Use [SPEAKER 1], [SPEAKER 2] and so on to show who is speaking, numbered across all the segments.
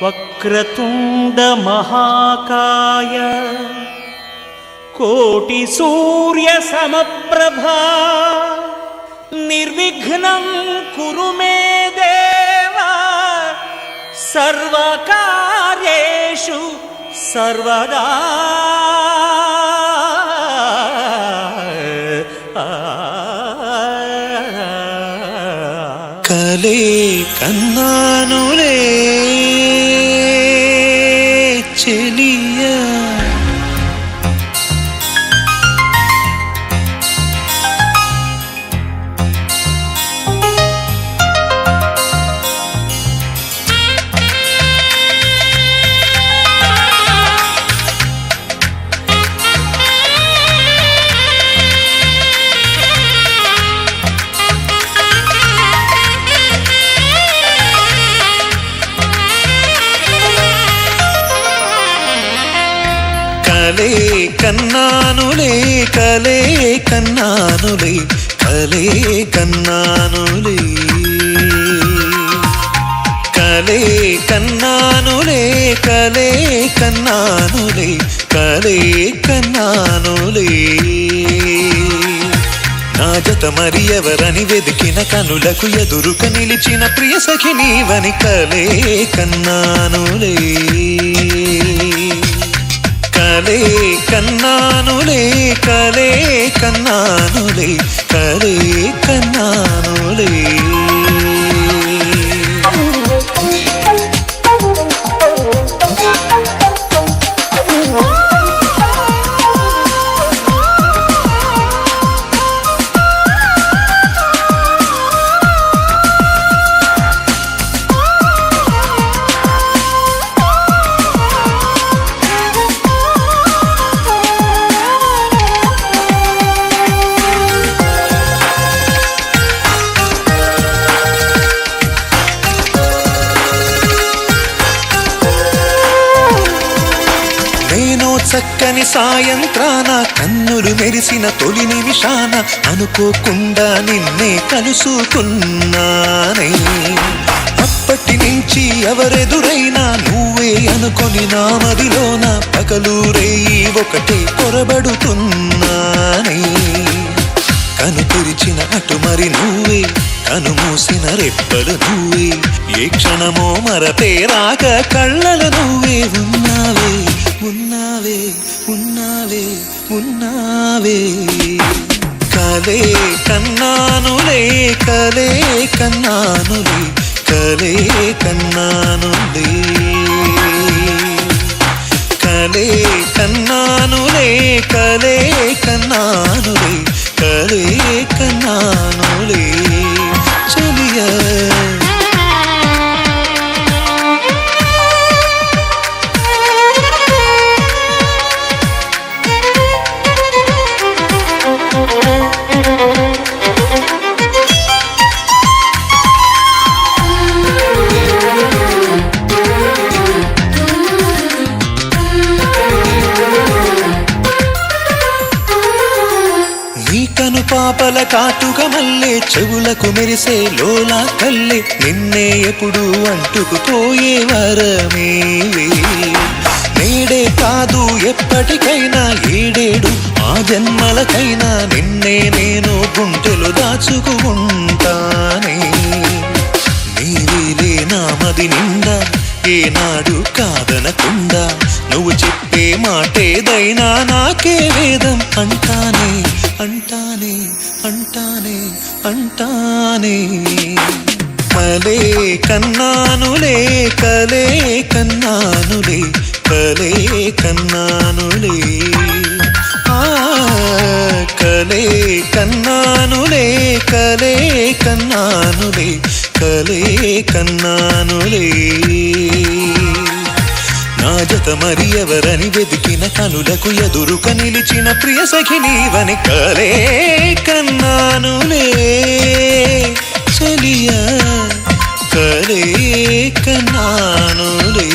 [SPEAKER 1] వక్రతుండ మహాకాయ కోటి సూర్య సమప్రభా నిర్విఘ్నం కురు మే దేవ సర్వకార్యేషు సర్వదా.
[SPEAKER 2] కలే కన్నానులే చెలియా కలే కన్నానులే కలే కన్నానులే కలే కన్నానులే కలే కన్నానులే కలే కన్నానులే కలే కన్నానులే. నా జత మరి ఎవరని వెదికిన కనులకు ఎదురుక నిలిచిన ప్రియ సఖి నీవని కలే కన్నానులే కలే కన్నానులే కలే కన్నానులే కలే కన్నానులే. చక్కని సాయంత్రాన కన్నులు మెరిసిన తొలి నిమిషాన అనుకోకుండా నిన్నే కలుసుకున్నానే. అప్పటి నుంచి ఎవరెదురైనా నువ్వే అనుకొని నా మదిలోన పగలూరేయి ఒకటే పొరబడుతున్నానే. కను తెరిచిన అటు మరి నువ్వే కను మూసిన రెప్పలు నువ్వే ఏ క్షణమో మరపేరాక కళ్ళలు నువ్వే ఉన్నావే ఉన్నావే ఉన్నావే ఉన్నావే. కలే కన్నానులే కలే కన్నానులే కలే కన్నానులే కలే కన్నానులే కలే కన్నానులే కలే కన్నానులే చెలియా. పాపల కాటుక మల్లే చెవులకు మెరిసే లోలా కల్లే నిన్నే ఎప్పుడు అంటుకుపోయే వరమేవే. నేడే కాదు ఎప్పటికైనా ఏడేడు ఆ జన్మలకైనా నిన్నే నేను గుంటెలు దాచుకుంటానే. నీవేలే నా మది నిండా ఏనాడు కాదనకుండా నువ్వు చెప్పే మాటేదైనా నాకే వేదం అంటానే అంటానే అంటానే అంటానే. కలే కన్నానులే కలే కన్నానులే కలే కన్నానులే కలే కన్నానులే కలే కన్నానులే కలే కన్నానులే. నా జత మరి ఎవరని వెదికిన కనులకు ఎదురుక నిలిచిన ప్రియ సఖి నీవని కలే కన్నానులే చెలియా కలే కన్నానులే.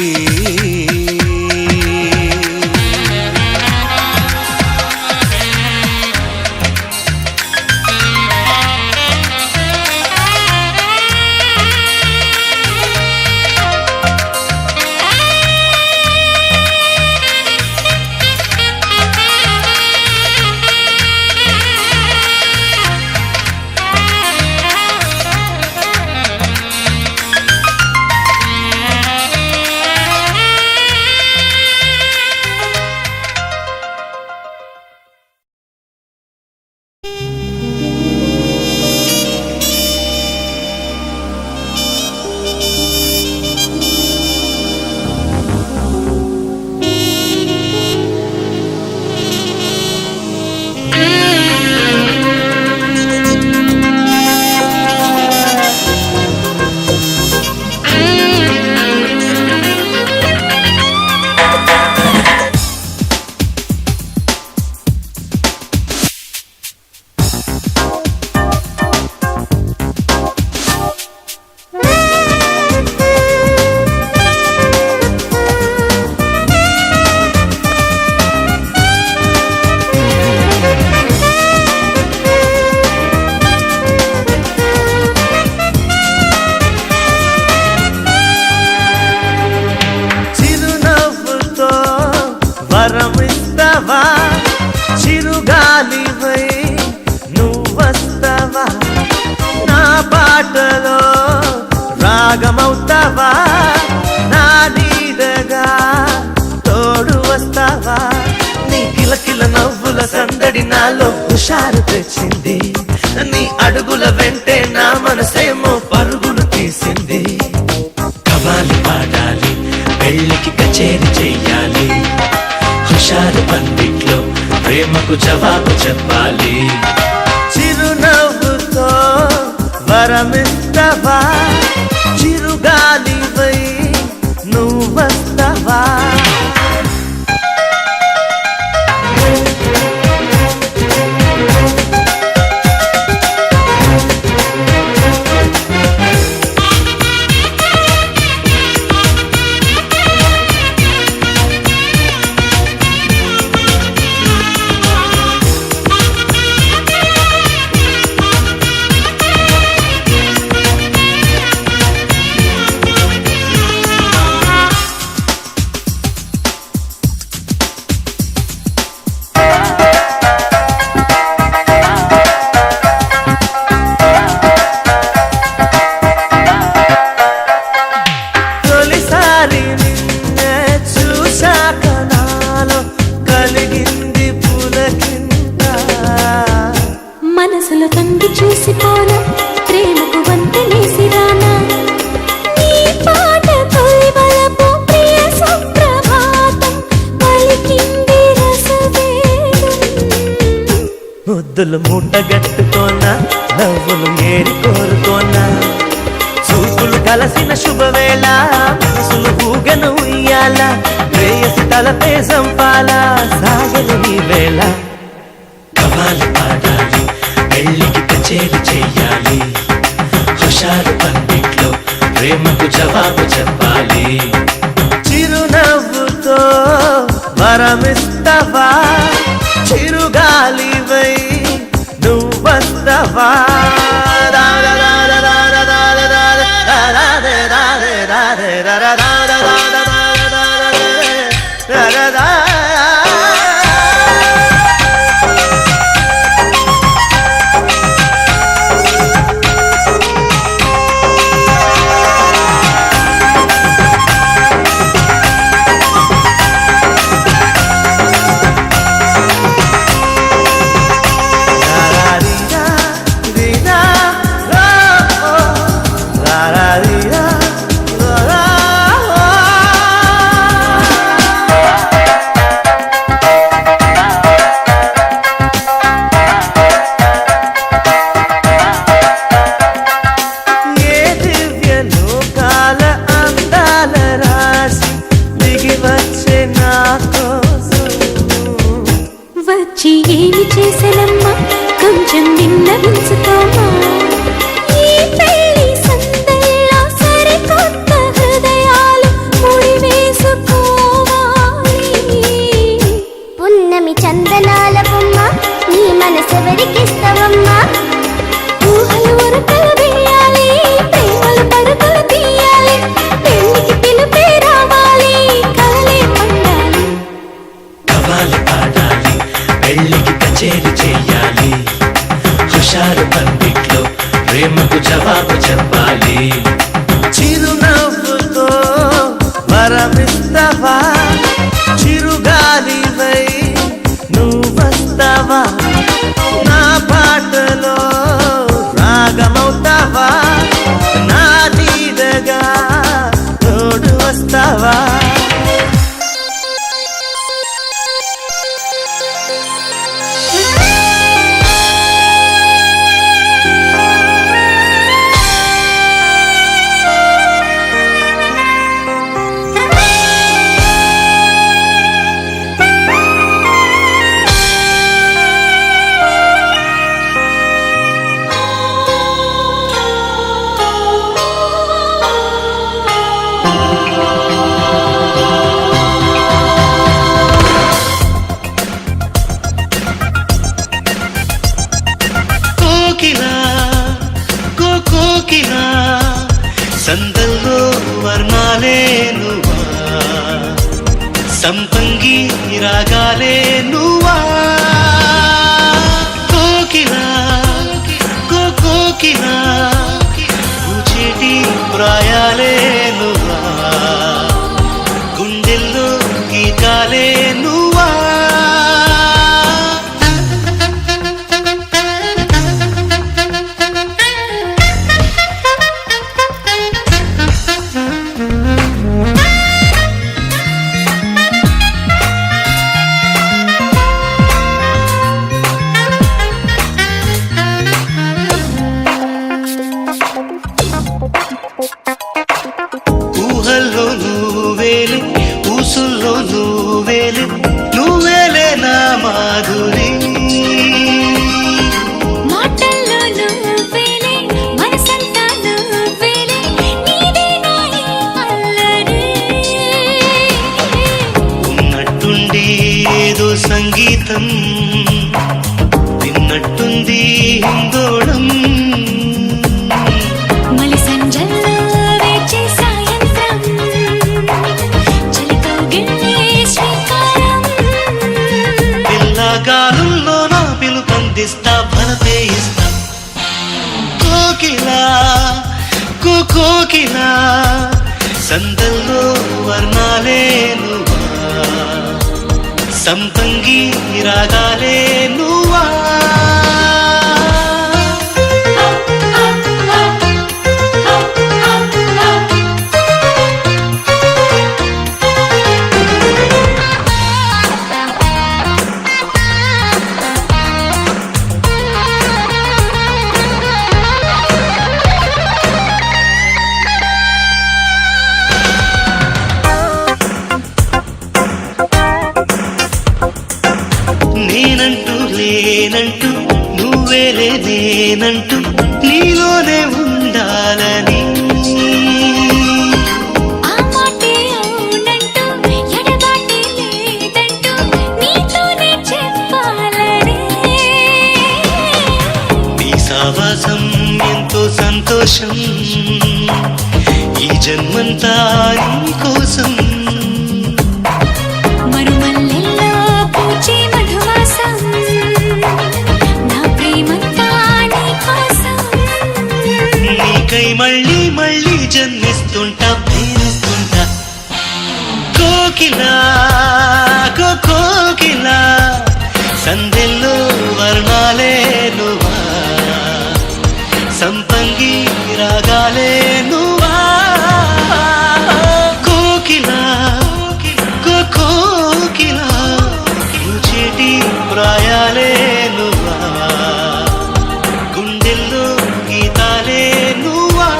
[SPEAKER 3] హుషారు తెచ్చింది. నీ అడుగుల వెంటే నా మనసేమో పరుగులు తీసింది. కవాలి పాడాలి, పెళ్ళికి కచేరి చెయ్యాలి, హుషారు పందిట్లో ప్రేమకు జవాబు చెప్పాలి. చిరునవ్వుతో వరమిస్తవా, చిరుగాలివై నువ్వస్తవా.
[SPEAKER 4] మనసులో తంగి చూసిపోనా, ప్రేమకు వంతెనేసి రానా, నీ పాట తొలి వలపు ప్రియ సుప్రభాతం పలికింది రసవేదం.
[SPEAKER 3] ముద్దులు మూటగట్టుకోనా, నవ్వులు ఏరి కోరుకోనా, చూపులు కలసిన శుభవేళ, మనసులు ఊగను ఉయ్యాల, ప్రేయసి తలపే సంపాల, సాగలు నీ వేళ. కవాలి పాడాలి, పెళ్ళికి కచేరి చెయ్యాలి, హుషారు పందిట్లో ప్రేమకు జవాబు చెప్పాలి. చిరునవ్వుతో వరమిస్తవా, చిరుగాలివై నువ్వస్తవా.
[SPEAKER 4] వచ్చి ఏమి చేసనమ్మా, కొంచెం విన్నవించుకోమా, ఈ పెళ్లి సందల్లో సరికొత్త హృదయాలు ముడివేసుకోవాలి. పున్నమి చందనాల బొమ్మ నీ మనసెవరికిస్తవమ్మా, ఊహలు ఉరకలు వేయాలి, ప్రేమలు పరుగులు తీయాలి, పెళ్లికి పిలుపే రావాలి, కలలే పండాలి.
[SPEAKER 3] కవాలి పాడాలి, పెళ్ళికి కచేరి చెయ్యాలి, హుషారు పందిట్లో ప్రేమకు జవాబు చెప్పాలి. చిరునవ్వుతో వరమిస్తవా, చిరుగాలివై నువ్వస్తవా, నా పాటలో రాగమవుతావా, నా నీడగా తోడు వస్తావా. కోకిలా సందల్లో వర్ణాలే నువ్వా, సంపంగి రాగాలే నువ్వా. కోకిలా కోకిలా పూచేటి ప్రాయాలే నువ్వా, గుండెల్లో గీతాలే నువ్వా. హిందోళం
[SPEAKER 4] మలి సంజల్లో వేచే సాయంత్రం చలితో గిల్లే శ్రీకారం
[SPEAKER 3] పిల్లగాలుల్లో నా పిలుపందిస్తా భరతే ఇస్తా కోకిలా కోకిలా సందల్లో వర్ణాలే నువ్వా సంపంగి రాగాలే నువ్వా నేనంటూ లేనంటూ నువ్వేలే నేనంటూ నీలోనే ఉండాలని
[SPEAKER 4] ఆ మాటే అవునంటూ ఎడబాటే లేదంటూ నీతోనే చెప్పాలని
[SPEAKER 3] నీ సావాసం ఎంతో సంతోషం ఈ జన్మంతా నీ కోసం
[SPEAKER 4] మరుమల్లెల్లో పూచే మధువాసం నా ప్రేమంతా నీ కోసం
[SPEAKER 3] నీకై మళ్ళీ మళ్ళీ జన్మిస్తుంటా ప్రేమిస్తుంటా కోకిలా కోకిలా సందెల్లో వర్ణాలే నువ్వా సంపంగి రాగాలే నువ్వా కోకిలా కోకిలా రుచేటి ప్రాయాలే నువ్వా గుండెల్లో గీతాలే నువ్వా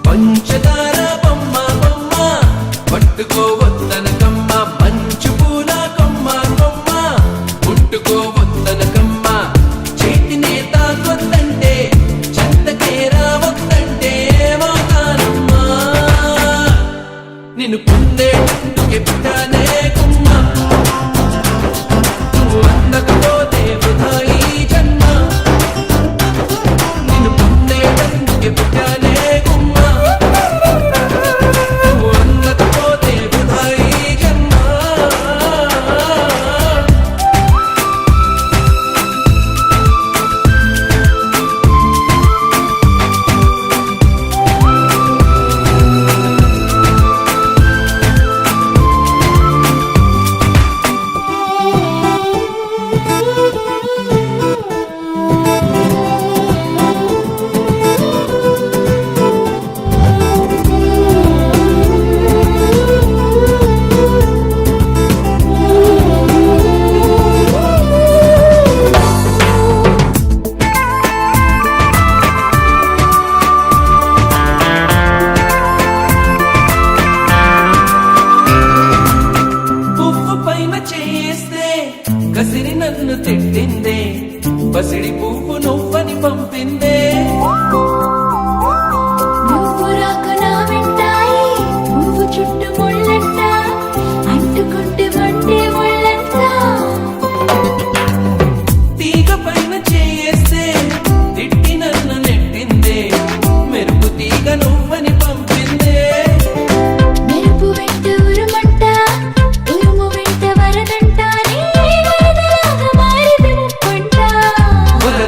[SPEAKER 5] పంచదార బొమ్మ బొమ్మ పట్టుకోవద్దనకమ్మ మంచు పూల కొమ్మ కొమ్మ ముట్టుకోవద్దనకమ్మ చేతినే తాకొద్దంటే చెంతకే రావద్దంటే ఏమవుతానమ్మా నిన్ను పొందేటందుకే పుట్టానే కుమ్మ నువ్వు అందకపోతే వృధా ఈ జన్మ నిన్ను పొందేటందుకే పుట్టానే కుమ్మ నువ్వు అందకపోతే వృధా ఈ జన్మ పువ్వు పైన చేస్తే కసిరి నన్ను తిట్టిందే పసిడి పువ్వు నువ్వని పంపిందే
[SPEAKER 4] నువ్వు రాక నా వెంటాయి పువ్వు చుట్టూ ముళ్ళంట అంటుకుంటే వంటే ముళ్ళంతా
[SPEAKER 5] తీగ పైన చేస్తే తిట్టి నన్ను నెట్టిందే మెరుపు తీగ నువ్వని పంపిందే
[SPEAKER 4] మెరుపు వెంట ఉరుమంట ఉరుము వెంట వరదంట నీ వరదలాగా మారిది ముప్పంట
[SPEAKER 5] వదల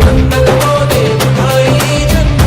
[SPEAKER 5] అందరితోనే హాయి జన్మ.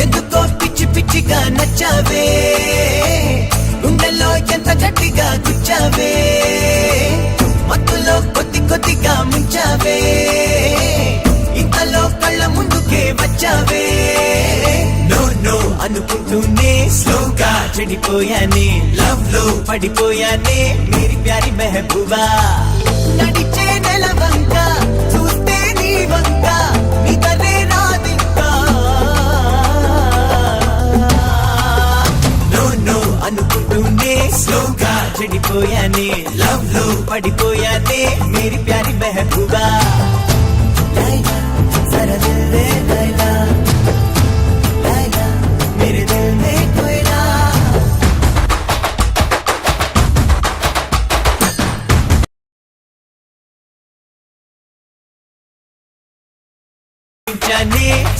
[SPEAKER 6] ఎందుకో పిచ్చి పిచ్చిగా నచ్చావే, గుండెల్లో ఎంత గట్టిగా గుచ్చావే, మత్తులో కొద్ది కొద్దిగా ముంచావే, ఇంతలో కళ్ళ ముందుకే వచ్చావే. నో నో అనుకుంటూనే స్లోగా చెడిపోయానే, లవ్ లో పడిపోయానే మేరీ ప్యారి మెహబూబా. నడిచే నెల వంక చూస్తే నీ వంక నిదరే రాదింకా. అనుకుంటూనే స్లోగా చెడిపోయానే, లవ్ లో పడిపోయానే మేరీ ప్యారి మెహబూబా. లైలా జరా దిల్ దే లైలా, లైలా మేరే దిల్ మే కోయిలా.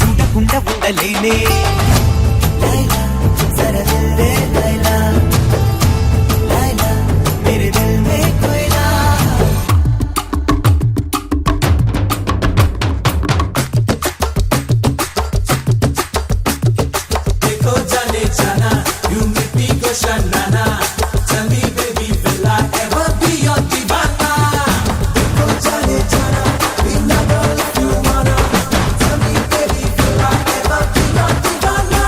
[SPEAKER 6] చూడకుండా ఉండలేనే. లైలా జరా దిల్ దే లైలా, లైలా మేరే దిల్ మే కోయిలా.
[SPEAKER 5] देखो जाने जाना, you make me go shanana. Tell me baby, will I ever be your divana? देखो जाने जाना, we never left you wanna. Tell me baby, will I ever be your divana?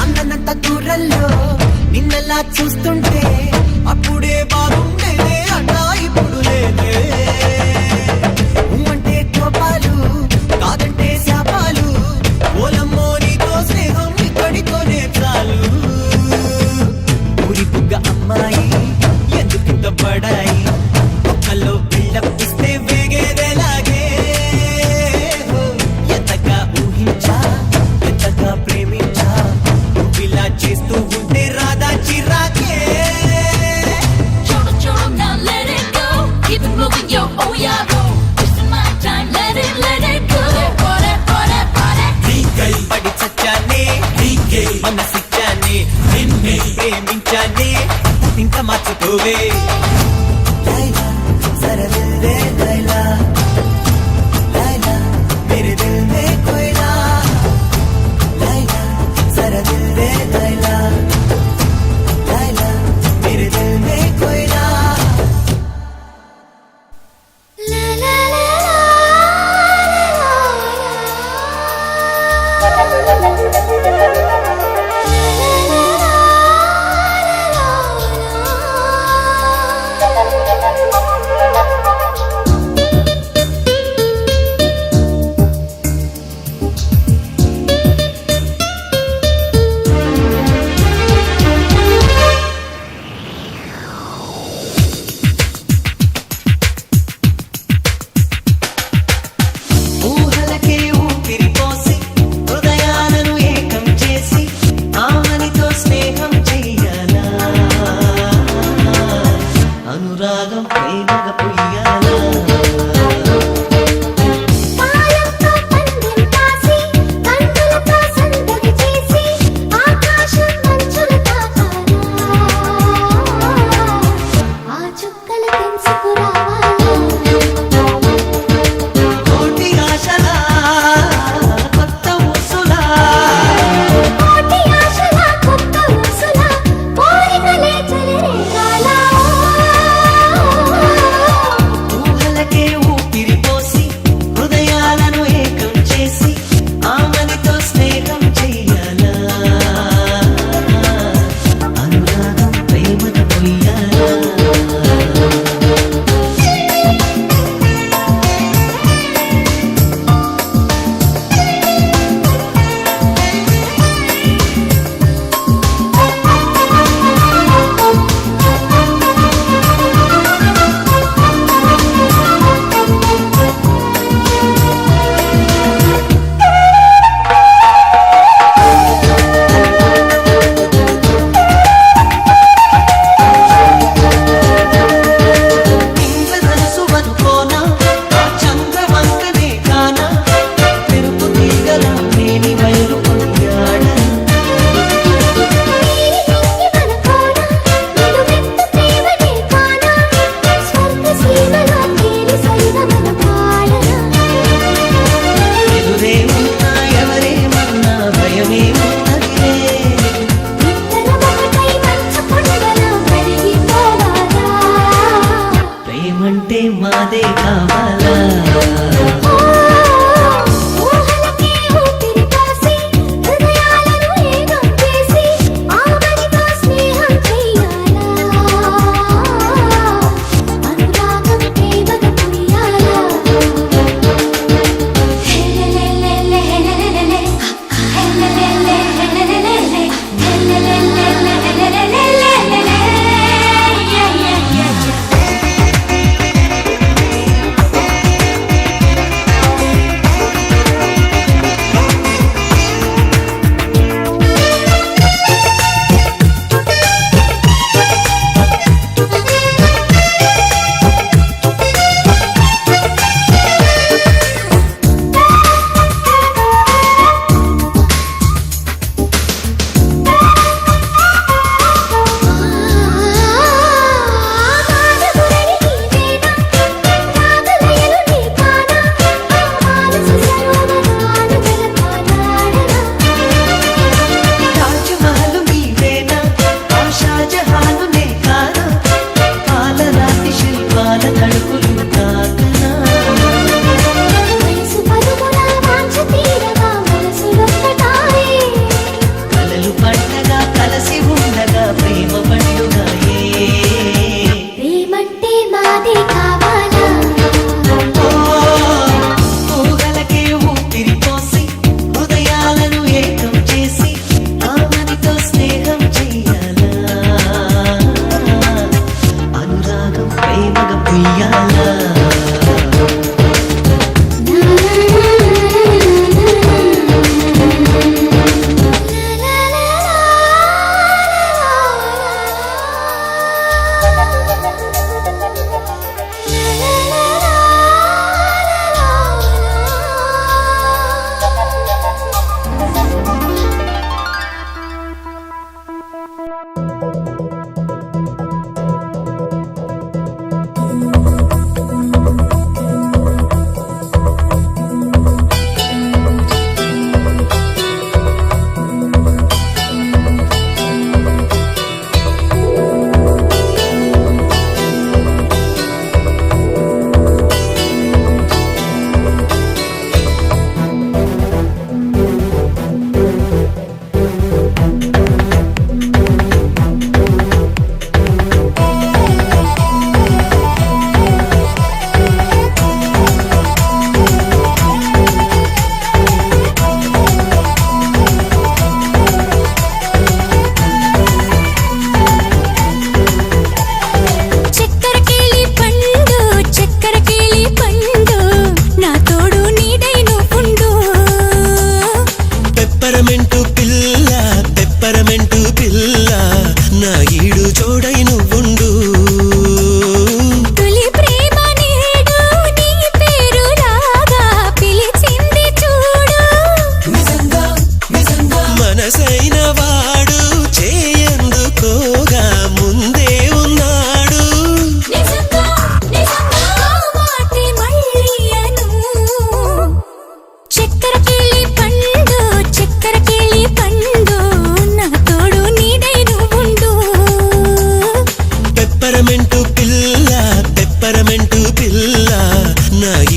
[SPEAKER 6] అందనంత దూరంలో నిన్నలా చూస్తుంటే అప్పుడే బాగుండేదే అన్నా ఇప్పుడు లేదే. అంటే కోపాలు కాదంటే శాపాలు, ఓలమ్మో నీతో స్నేహం ఇక్కడితోనే చాలు. ఊరి బుగ్గ అమ్మాయి ఎందుకింత పడాయి, ఒక్కలో బిల్డప్ ఇస్తే వేగేదేలాగే. ఎంతగా ఊహించా ఎంతగా ప్రేమించా, నువ్విలా చేస్తూ ఉంటే రాదా చిరాకే.
[SPEAKER 4] Choro, choro, now let it go. Keep it moving, yo, oh yeah, go. Wasting my time, let it go. Party, party, party.
[SPEAKER 6] నీకై పడి చచ్చానే, నీకే మనసిచ్చానే, నిన్నే ప్రేమించానే, ఇంకా మార్చుకోవే. లైలా జరా దిల్ దే లైలా, లైలా మేరే దిల్ మే కోయిలా. లైలా జరా దిల్ దే లైలా, లైలా మేరే దిల్ మే కోయిలా.
[SPEAKER 4] La la la la
[SPEAKER 6] ఊహలకే ఊపిరి పోసి హృదయాలను ఏకం చేసి ఆమనితో స్నేహం చెయ్యాలా, అనురాగం ప్రేమగా పొయ్యాలా.
[SPEAKER 4] పాలంతో పందెం కాసి కందులతో సందడి చేసి ఆకాశం మంచులు తాకాలా, ఆ చుక్కలు తెంచుకురావాలా.
[SPEAKER 6] కోటి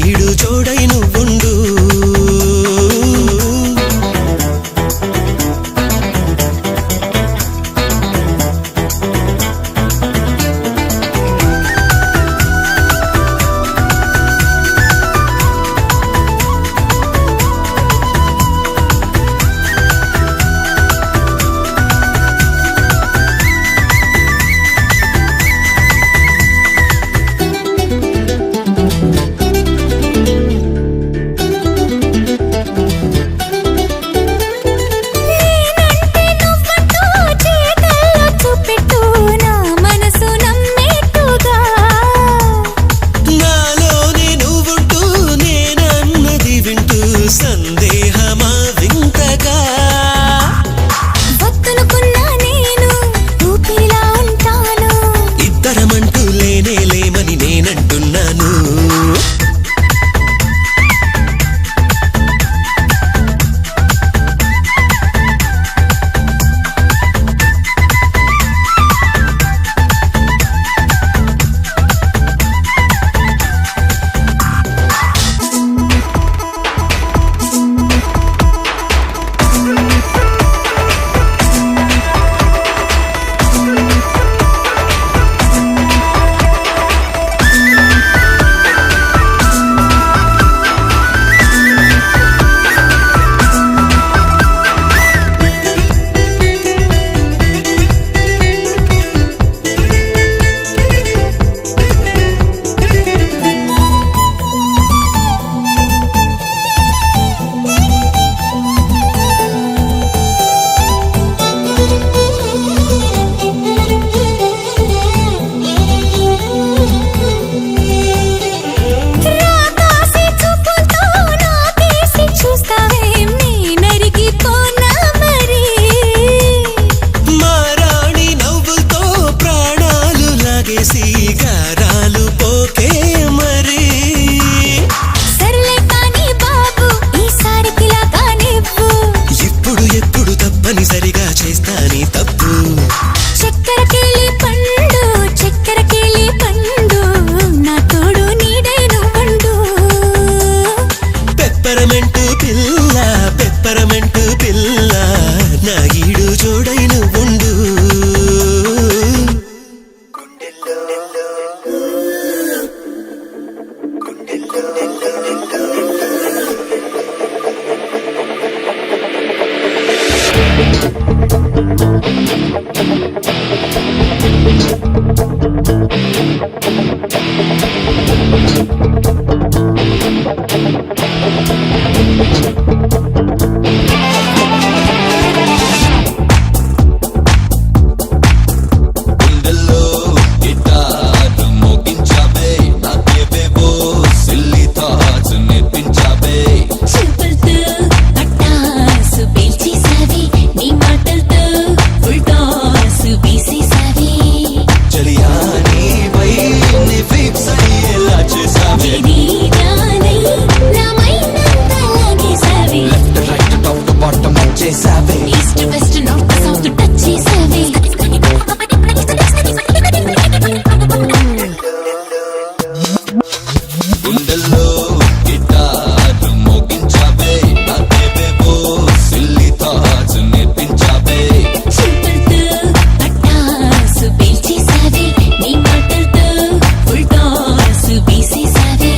[SPEAKER 2] ఈడు జోడై నువ్వుండు
[SPEAKER 4] నేనంటే నువ్వంటూ చేతల్లో చూపెట్టు నా మనసు నమ్మేట్టుగా
[SPEAKER 2] నాలోనే నువ్వుంటూ నేనన్నది వింటూ సందేహమా వింతగా
[SPEAKER 4] వద్దనుకున్నా నేను ఊపిరిలా ఉంటాను
[SPEAKER 2] ఇద్దరమంటూ లేనే లేమని నేనంటున్నాను
[SPEAKER 4] రాకాసి చూపుతో నాకేసి చూస్తావేం నీ నరిగిపోనా మరి
[SPEAKER 2] మారాణి నవ్వుతో ప్రాణాలు లాగేసి గారాలు పోకే మరి
[SPEAKER 4] సర్లే కానీ బాబు ఈసారికిలా కానివ్వు
[SPEAKER 2] ఇప్పుడు ఎప్పుడు తప్పనిసరిగా చేస్తాని తప్పు
[SPEAKER 4] చక్కెర కేళి పండు నా తోడు నీడై నువ్వుండు
[SPEAKER 2] పెప్పరమెంటు పిల్ల నా ఈడు జోడై నువ్వుండు
[SPEAKER 7] గుండెల్లో గిటార్ మోగించావే నాకేవేవో సిల్లీ థాట్స్ నేర్పించావే
[SPEAKER 4] చూపులతో పట్టాసు పేల్చేసావి నీ మాటలతో ఫుల్ టాస్ వేసేసావి
[SPEAKER 7] చలియా నీపై నీ ఫిక్స్ అయ్యేలా చేసావే
[SPEAKER 4] నీదానై నా మైండంతా లాగేసావి
[SPEAKER 7] left right top to bottom వచ్చేసావే
[SPEAKER 4] east west north south touch చేసావి
[SPEAKER 7] గుండెల్లో గిటార్ మోగించావే నాకేవేవో సిల్లీ థాట్స్ నేర్పించావే
[SPEAKER 4] చూపులతో పట్టాసు పేల్చేసావి నీ మాటలతో ఫుల్ టాస్ వేసేసావి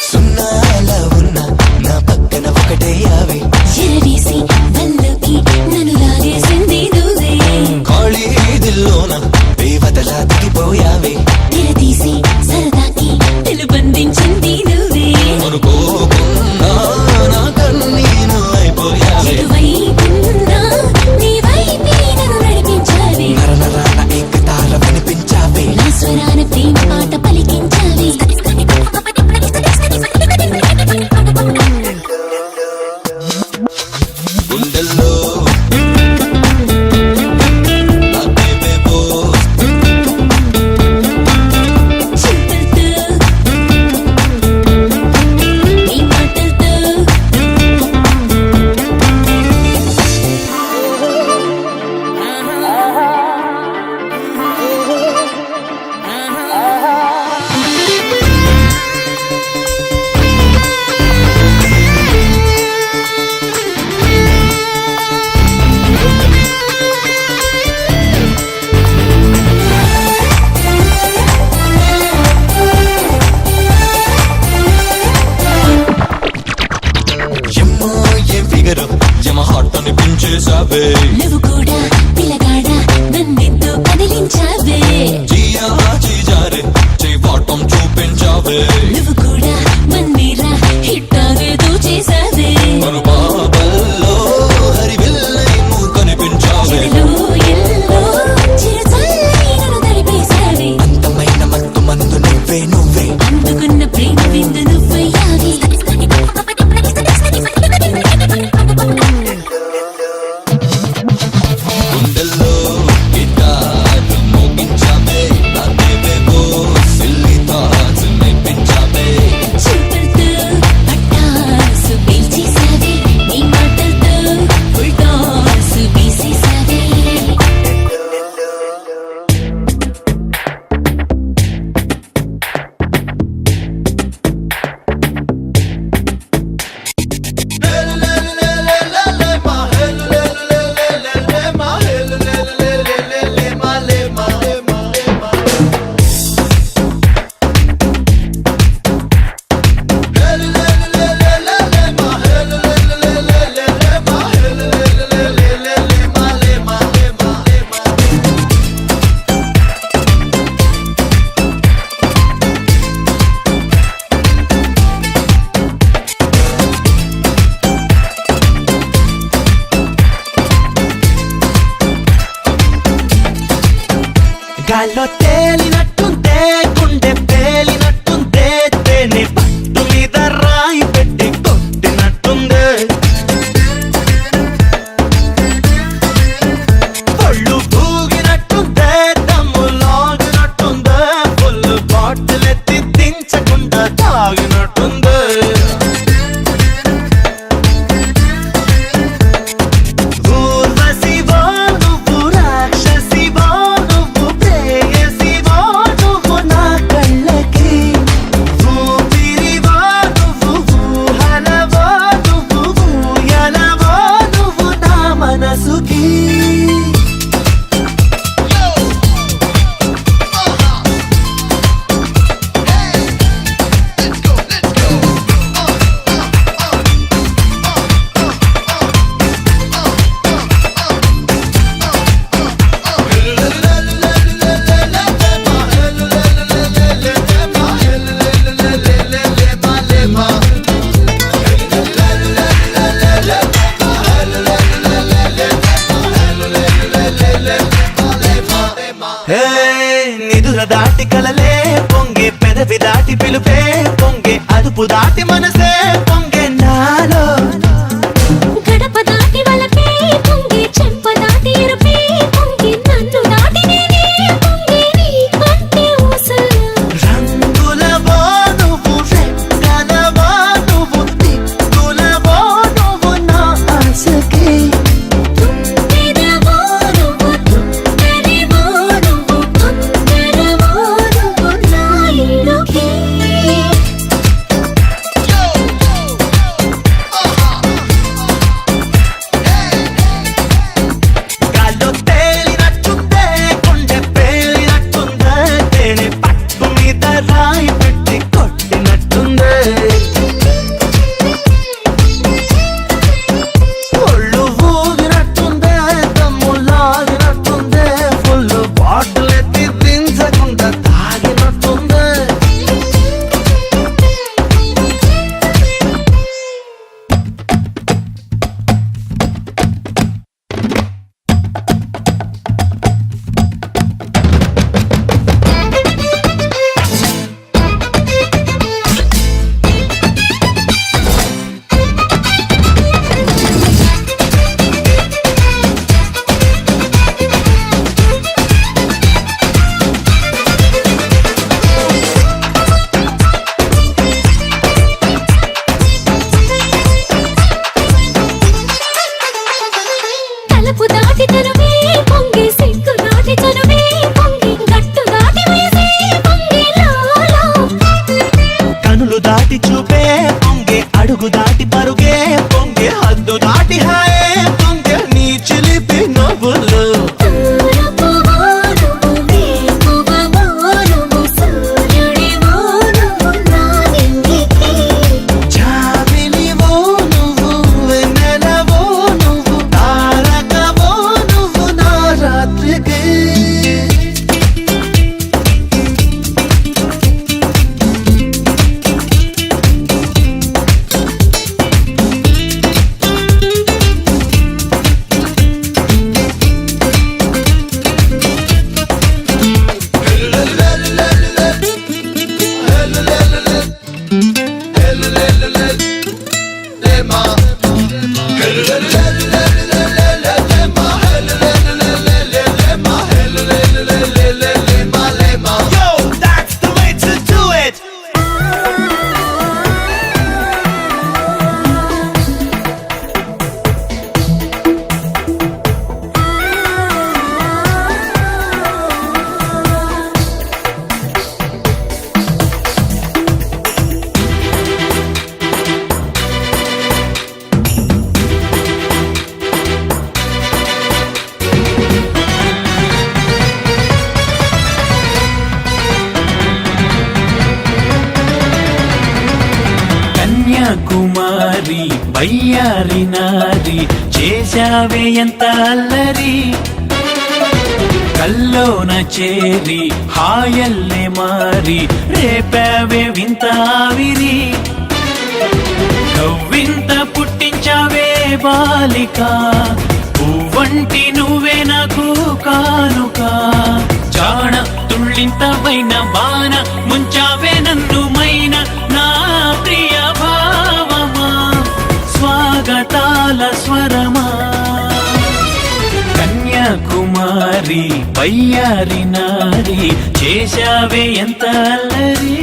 [SPEAKER 2] సున్నాలా ఉన్న నా పక్కన ఒకటే యావే
[SPEAKER 4] ఎరవేసి వల్లోకి నన్ను లాగేసింది నువ్వే
[SPEAKER 2] ఖాళీ దిల్లోన బేవదలా దిగిపోయావే
[SPEAKER 4] తెరతీసి సరదాకి తెలుబంధించింది నువ్వే
[SPEAKER 2] అనుకోకుండా నా కన్నీను అయిపోయావే
[SPEAKER 4] ఎటువైపున్నా నీ వైపే నన్ను నడిపించావే
[SPEAKER 2] నరనరాన ఏకతార వినిపించావే
[SPEAKER 4] నా స్వరాన ప్రేమ పాట పలికించావే
[SPEAKER 7] అనిపించేసావే
[SPEAKER 4] నువ్వు కూడా పిల్లగాడా నన్నెంతో కదిలించావే
[SPEAKER 7] జియా జారే చేవాటం చూపించావే
[SPEAKER 4] నువ్వు కూడా మన్నీరా హిట్టావేదో చేసావే
[SPEAKER 7] మన బాబల్లో హరివిల్లై నువ్వు కనిపించావే
[SPEAKER 4] చెరులో ఎల్లో చిరుచల్లని నన్ను తడిపేశావే
[SPEAKER 7] అందమైన మత్తు మందు నువ్వే నువ్వే
[SPEAKER 4] అందుకున్న ప్రేమ విందు నువ్వయ్యావే
[SPEAKER 7] గుండెల్లో గిటార్ మోగించావే నాకేవేవో సిల్లీ థాట్స్ నేర్పించావే
[SPEAKER 4] చూపులతో పట్టాసు పీల్చేసావే నీ మాటలతో ఫుల్ టాస్ వేసేసావే
[SPEAKER 1] గాల్లో తేలినట్టుందే గుండె పేలినట్టుందే తేనె పట్టు మీద రాయి పెట్టి కొట్టినట్టుందే ఒళ్ళు పూగినట్టుందే దమ్ము లాగినట్టుందే ఫుల్ బాటిల్ ఎత్తి దించకుండా తాగినట్టుందే ఊర్వశివో నువ్వు రాక్షసివో నువ్వు ప్రేయసివో నువ్వు నా కళ్ళకి ఊపిరివో నువ్వు ఊహలవో నువ్వు ఊయలవో నువ్వు నా మనసుకి హే నిదుర దాటి కలలే పొంగే పెదవి దాటి పిలుపే పొంగే అదుపు దాటి మనసే పొంగే నాలో
[SPEAKER 4] గడప దాటి వలపే పొంగి చెంప దాటి ఎరుపే పొంగి నన్ను దాటి నేనే పొంగి నీ కంటే ఊసలు
[SPEAKER 1] రంగులవో నువ్వు రెక్కలవో నువ్వు దిక్కులవో నువ్వు నా ఆశకి
[SPEAKER 4] తుంటెదవో నువ్వు తుంటరివో నువ్వు తొందరవో నువ్వు నా ఇడుకే
[SPEAKER 1] గాల్లో తేలినట్టుందే గుండె పేలినట్టుందే తేనె పట్టు మీద రాయి పెట్టి కొట్టినట్టుందే ఒళ్ళు ఊగినట్టుందే దమ్ము లాగినట్టుందే ఫుల్ బాటిల్ ఎత్తి దించకుండా తాగినట్టుందే
[SPEAKER 4] తలుపు దాటి తనువే పొంగి సిగ్గు దాటి చనువే పొంగి గట్టు దాటి వేసే పొంగి లాలా
[SPEAKER 1] కనులు దాటి చూపే పొంగే అడుగు దాటి పరుగే పొంగే హద్దు దాటి హాయే పొంగే నీ చిలిపి నవ్వులు
[SPEAKER 4] తూర్పువో నువ్వు వేకువవో నువ్వు సూర్యుడివో నువ్వు నా నింగికి
[SPEAKER 1] జాబిలివో నువ్వు వెన్నెలవో నువ్వు Yo, that's the way to do it.
[SPEAKER 8] Kanyakumari బయ్యారి నారి చేశావే ఎంత అల్లరి కల్లోన చేరి హాయల్లే మారి రేపావే వింత ఆవిరి నవ్వింత పుట్టించావే బాలిక పువ్వంటి నువ్వే నాకు కానుక చాణ తుళ్ళింత పైన బాణ ముంచావే నన్ను మైన నా ప్రియ భావమా స్వాగతాల స్వరమా కన్యాకుమారి బయ్యారి నారి చేశావే ఎంత అల్లరి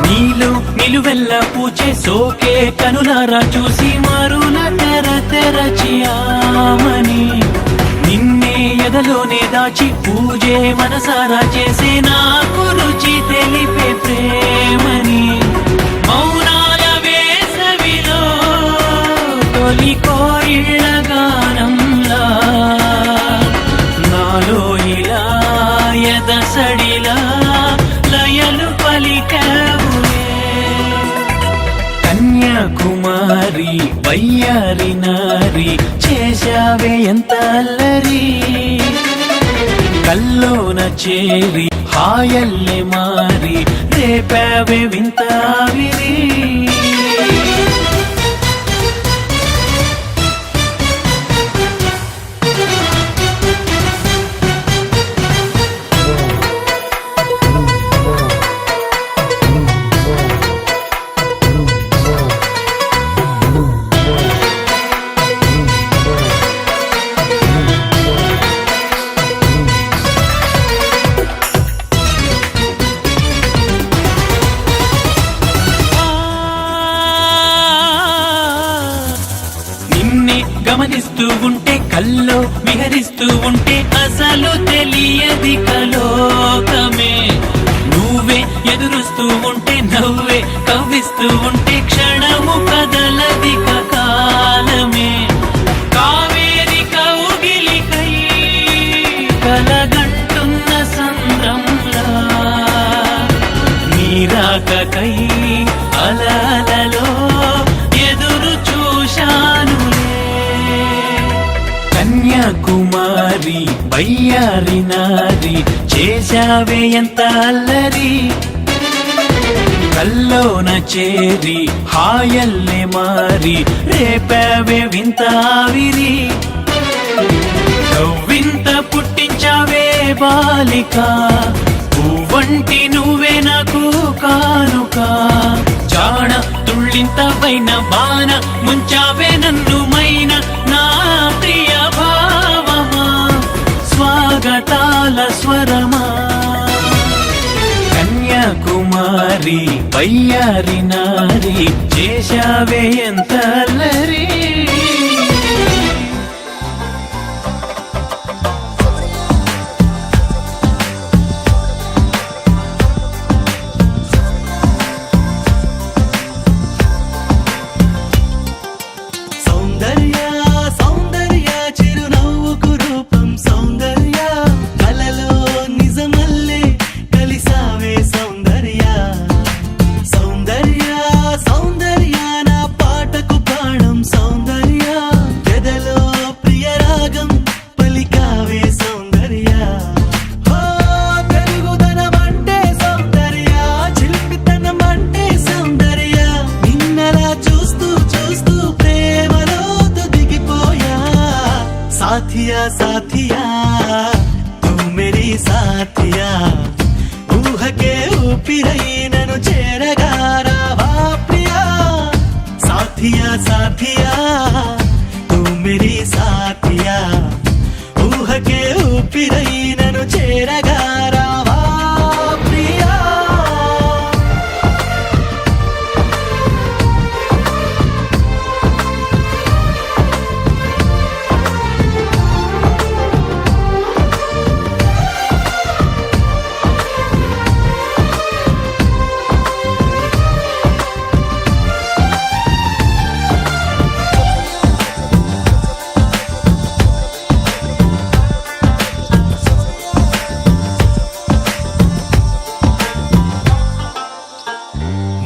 [SPEAKER 8] నీలో నిలువెల్ల పూచే సోకే కనులారా చూసి మరుల తెరచియామని నిన్నే ఎదలోనే దాచి పూజే మనసారా చేసే నాకు రుచి తెలిపే ప్రేమని మౌనాల వేసవిలో తొలి కోయిళ్ళ గానంలా నాలో ఇలా ఎదసడిలా లయలు పలికావులే కన్యాకుమారి బయ్యారి నారి చేశావే ఎంత అల్లరి కల్లోన చేరి హాయల్లే మారి రేపావే వింత ఆవిరి నిన్నే గమనిస్తూ ఉంటే కల్లో విహరిస్తూ ఉంటే అసలు తెలియది కలోకమే నువ్వే ఎదురుస్తూ ఉంటే నవ్వే కవ్విస్తూ ఉంటే క్షణము కదలది కాలమే కావేరి కౌగిలికై కలగంటున్న సంద్రంలా నీరాకకై అలలలో ఎదురు చూశానులే కన్యాకుమారి బయ్యారి నారి చేశావే ఎంత అల్లరి కల్లోన చేరి హాయల్లే మారి రేపావే వింత ఆవిరి నవ్వింత పుట్టించావే బాలిక పువ్వంటి నువ్వే నాకు కానుక చాణ తుళ్ళింత పైన బాణ ముంచావే నన్ను మైన నా ప్రియ భావమా స్వాగతాల స్వరమా కన్యాకుమారి బయ్యారి నారి చేశావే ఎంత అల్లరి
[SPEAKER 6] సౌందర్య సౌందర్య చిరునవ్వుకు రూపం సౌందర్య కలలో నిజమల్లే కలిసావే సౌందర్య సౌందర్య సౌందర్య నా పాటకు ప్రాణం సౌందర్య సాథియా ఊహకే ఊపిరై నన్ను చేరగారావా ప్రియా సాథియా సాథియా తూ మేరీ సాథియా ఊహకే ఊపిరై నన్ను చేరగారావా ప్రియా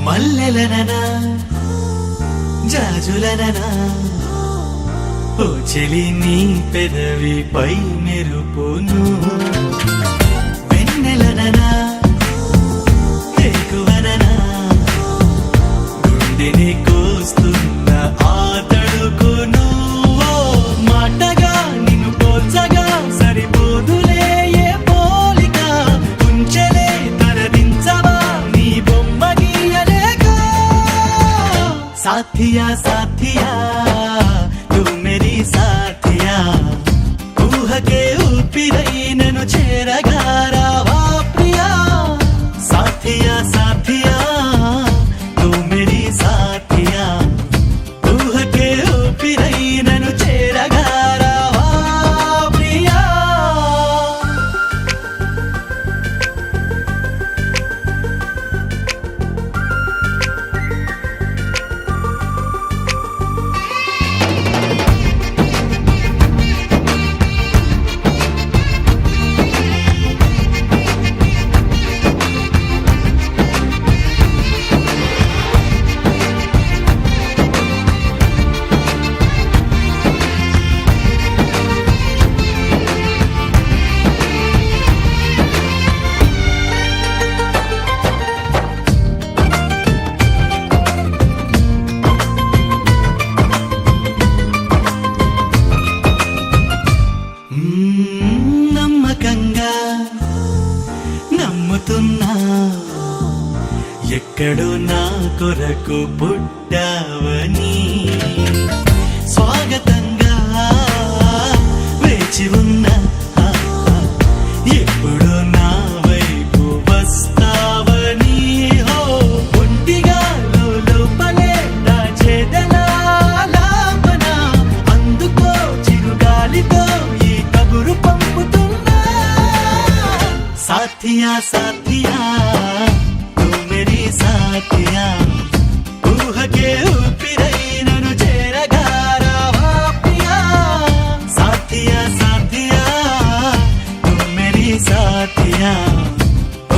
[SPEAKER 6] మల్లెలననా జాజులననా ఓ చెలి నీ పెదవిపై మెరుపును వెన్నెలననా ఎక్కువననా గుండెని కోస్తున్న ఆ తడుకును ఓ మాటగా నిన్ను పోల్చగా సరిపోదులే ఏ పోలిక ఉంచలే తరదించవా నీ బొమ్మ గీయలేక సాథియా సాథియా తూ మేరీ సాథియా ఊహకే ఊపిరై నన్ను చేరగారావా ప్రియా సాథియా సాథియా తూ మేరీ సాథియా ఊహకే ఊపిరై నన్ను చేరగారావా ప్రియా నమ్మకంగా నమ్ముతున్నా ఎక్కడో నా కొరకు పుట్టావని స్వాగతంగా వేచి ఉన్నా ఎప్పుడో నా వైపు వస్తావని హో ఒంటిగా లోపలే దాచేదలా లాపన అందుకో చిరుగాలితో ఈ కబురు పంపుతున్నా సాథియా సాథియా తూ మేరీ సాథియా ఊహకే ఊపిరై నన్ను చేరగారావా ప్రియా సాథియా సాథియా తూ మేరీ సాథియా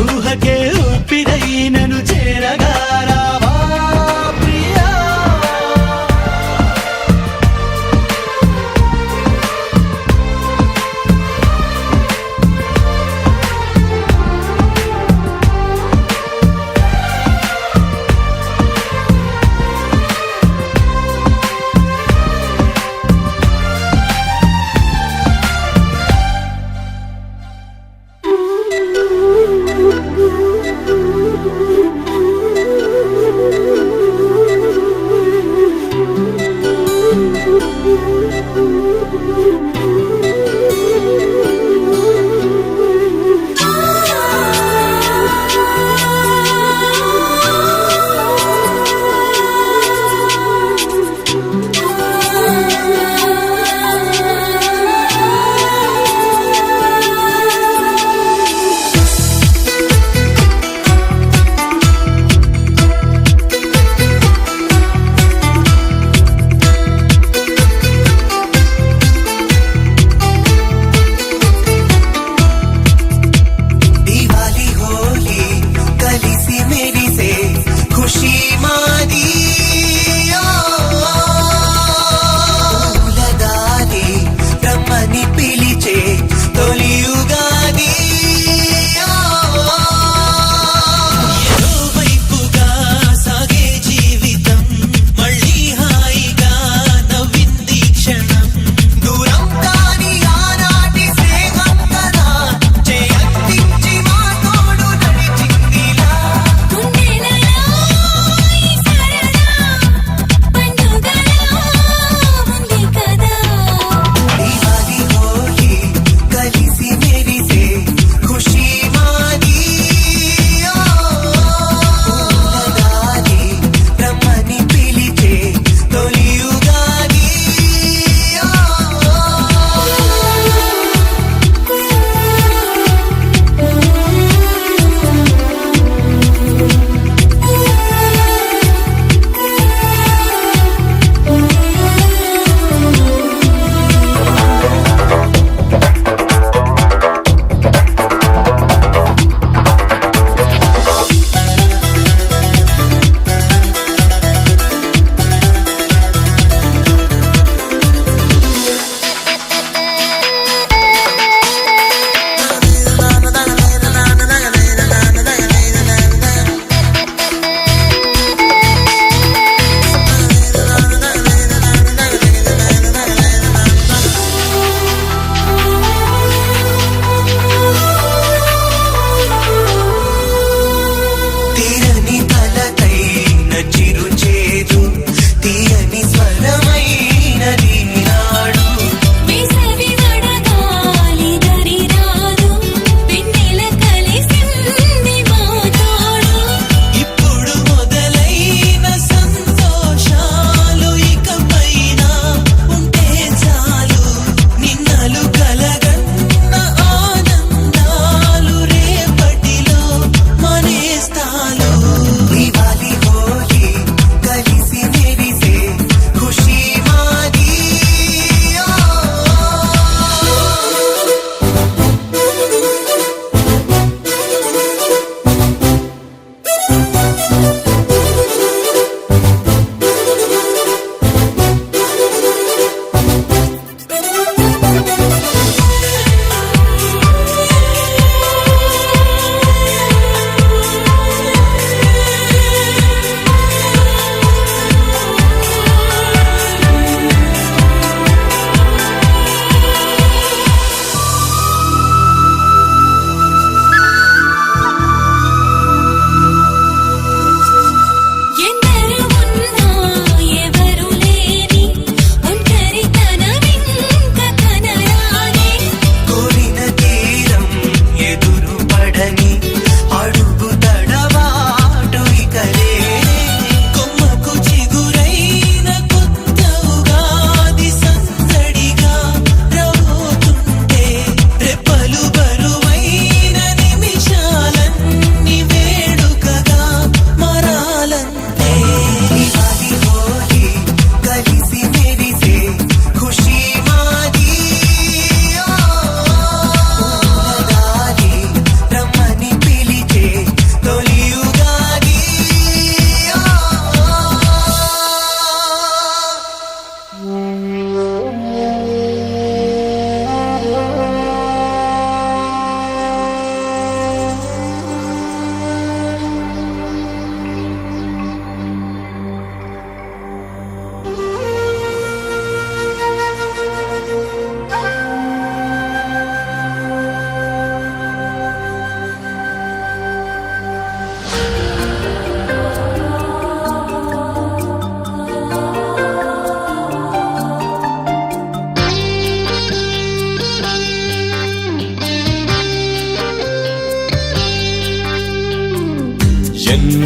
[SPEAKER 6] ఊహకే ఊపిరై నన్ను చేరగారావా ప్రియా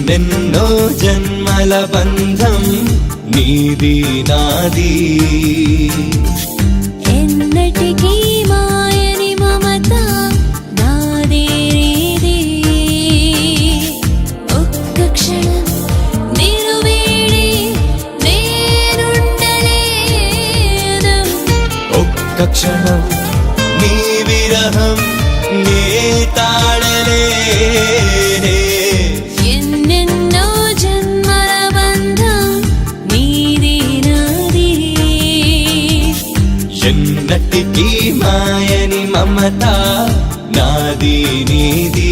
[SPEAKER 7] ఎన్నెన్నో జన్మల బంధం నీది నాది
[SPEAKER 4] ఎన్నటికీ మాయని మమత నాదే నీది ఒక్క క్షణం నిన్ను వీడి నేనుండలేను
[SPEAKER 7] ఒక్క క్షణం నీ విరహం నే తాళలేనే
[SPEAKER 4] ఎన్నెన్నో జన్మల బంధం నీది నాది
[SPEAKER 7] ఎన్నటికీ మాయని మమత నాది నీది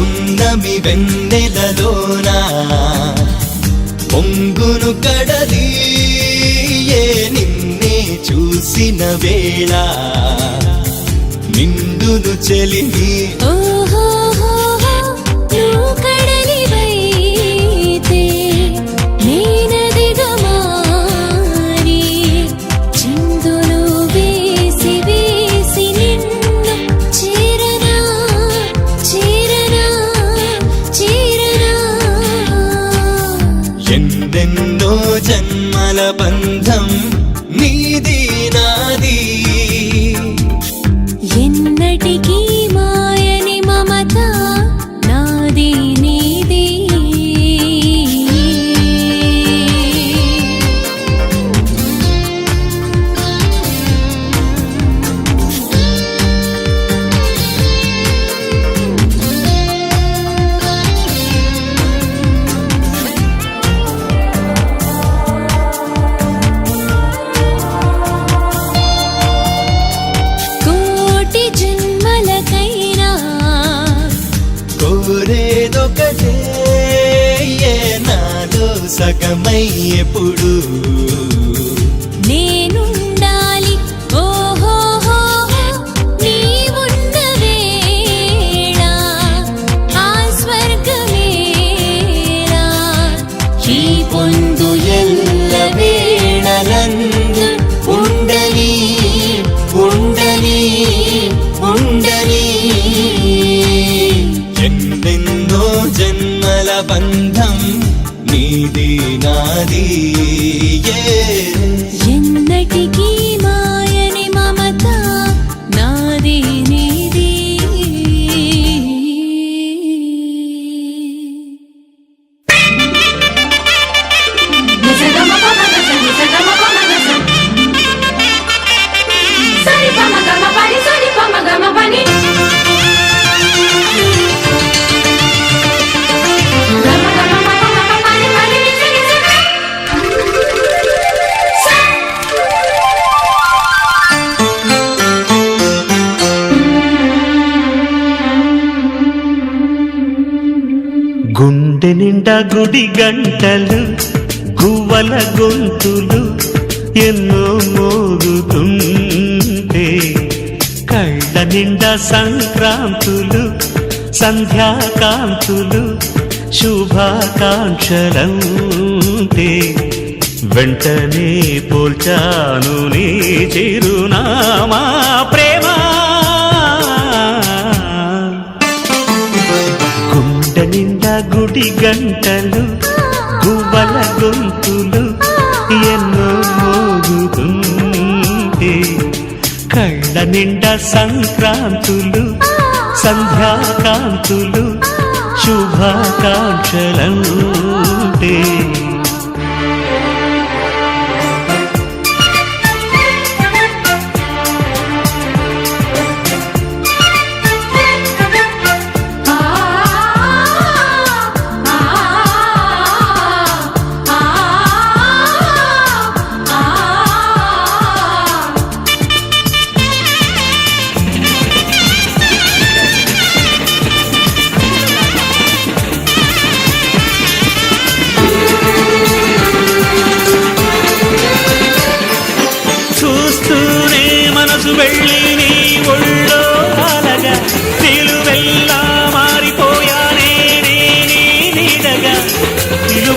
[SPEAKER 7] ఉన్నమి వెన్నెలలోనా పొంగును కడలి ఏ నిన్నే చూసిన వేళ నిండును చెలిమి
[SPEAKER 4] ఓహోహోహో నువ్వు కడలివైతే నేనదిగా మారి చిందులు వేసి వేసి నిన్ను చేరనా చేరనా చేరనా
[SPEAKER 7] ఎన్నెన్నో జన్మల బంధం నీది నాది
[SPEAKER 4] ఎన్నటికీ మాయని మమత నాది నీది కోటి జన్మలకైనా
[SPEAKER 7] కోరేదొకటే ఏ నాలో సగమై ఎప్పుడు
[SPEAKER 4] నేనుండాలి ఓహోహో నీవున్న వేళ ఆ స్వర్గమేరా
[SPEAKER 7] ఈ పొందు ఎల్ల వేళలందు ఉండని ఉండని ఉండని ఎన్నెన్నో జన్మల బంధం నీది నాది
[SPEAKER 4] ఎన్నటికీ మాయని మమత నాది నీది
[SPEAKER 6] గుండె నిండా గుడి గంటలు గువ్వల గొంతులు ఎన్నో మోగుతుంటే కళ్ళ నిండా సంక్రాంతులు సంధ్యాకాంతులు శుభాకాంక్షలంటే వెంటనే పోల్చాను నీ చిరునామా ప్రేమ గుండె నిండా గుడి గంటలు గువ్వల గొంతులు ఎన్నో మోగుతుంటే కళ్ళ నిండా సంక్రాంతులు సంధ్యాకాంతులు శుభాకాంక్షలంటే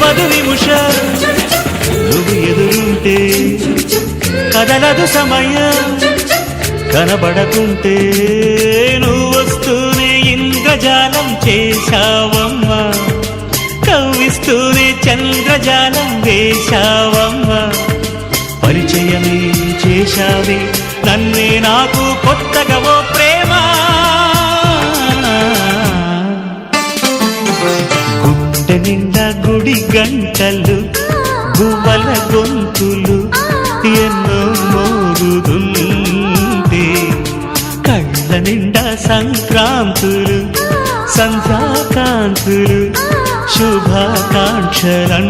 [SPEAKER 6] నిలువదు నిముష నువ్వు ఎదురుంటే కదలదు సమయం కనబడకుంటే నువ్వు వస్తూనే ఇంద్రజాలం చేశావమ్మా కవ్విస్తూనే చంద్రజాలం వేశావమ్మా పరిచయమే చేశావే నన్నే నాకు కొత్తగా ఓ ప్రేమ గుండె నిండా గుడి గంటలు గువ్వల గొంతులు ఎన్నో మోగుతుంటే కళ్ళ నిండా సంక్రాంతులు సంధ్యాకాంతులు శుభాకాంక్షలంటే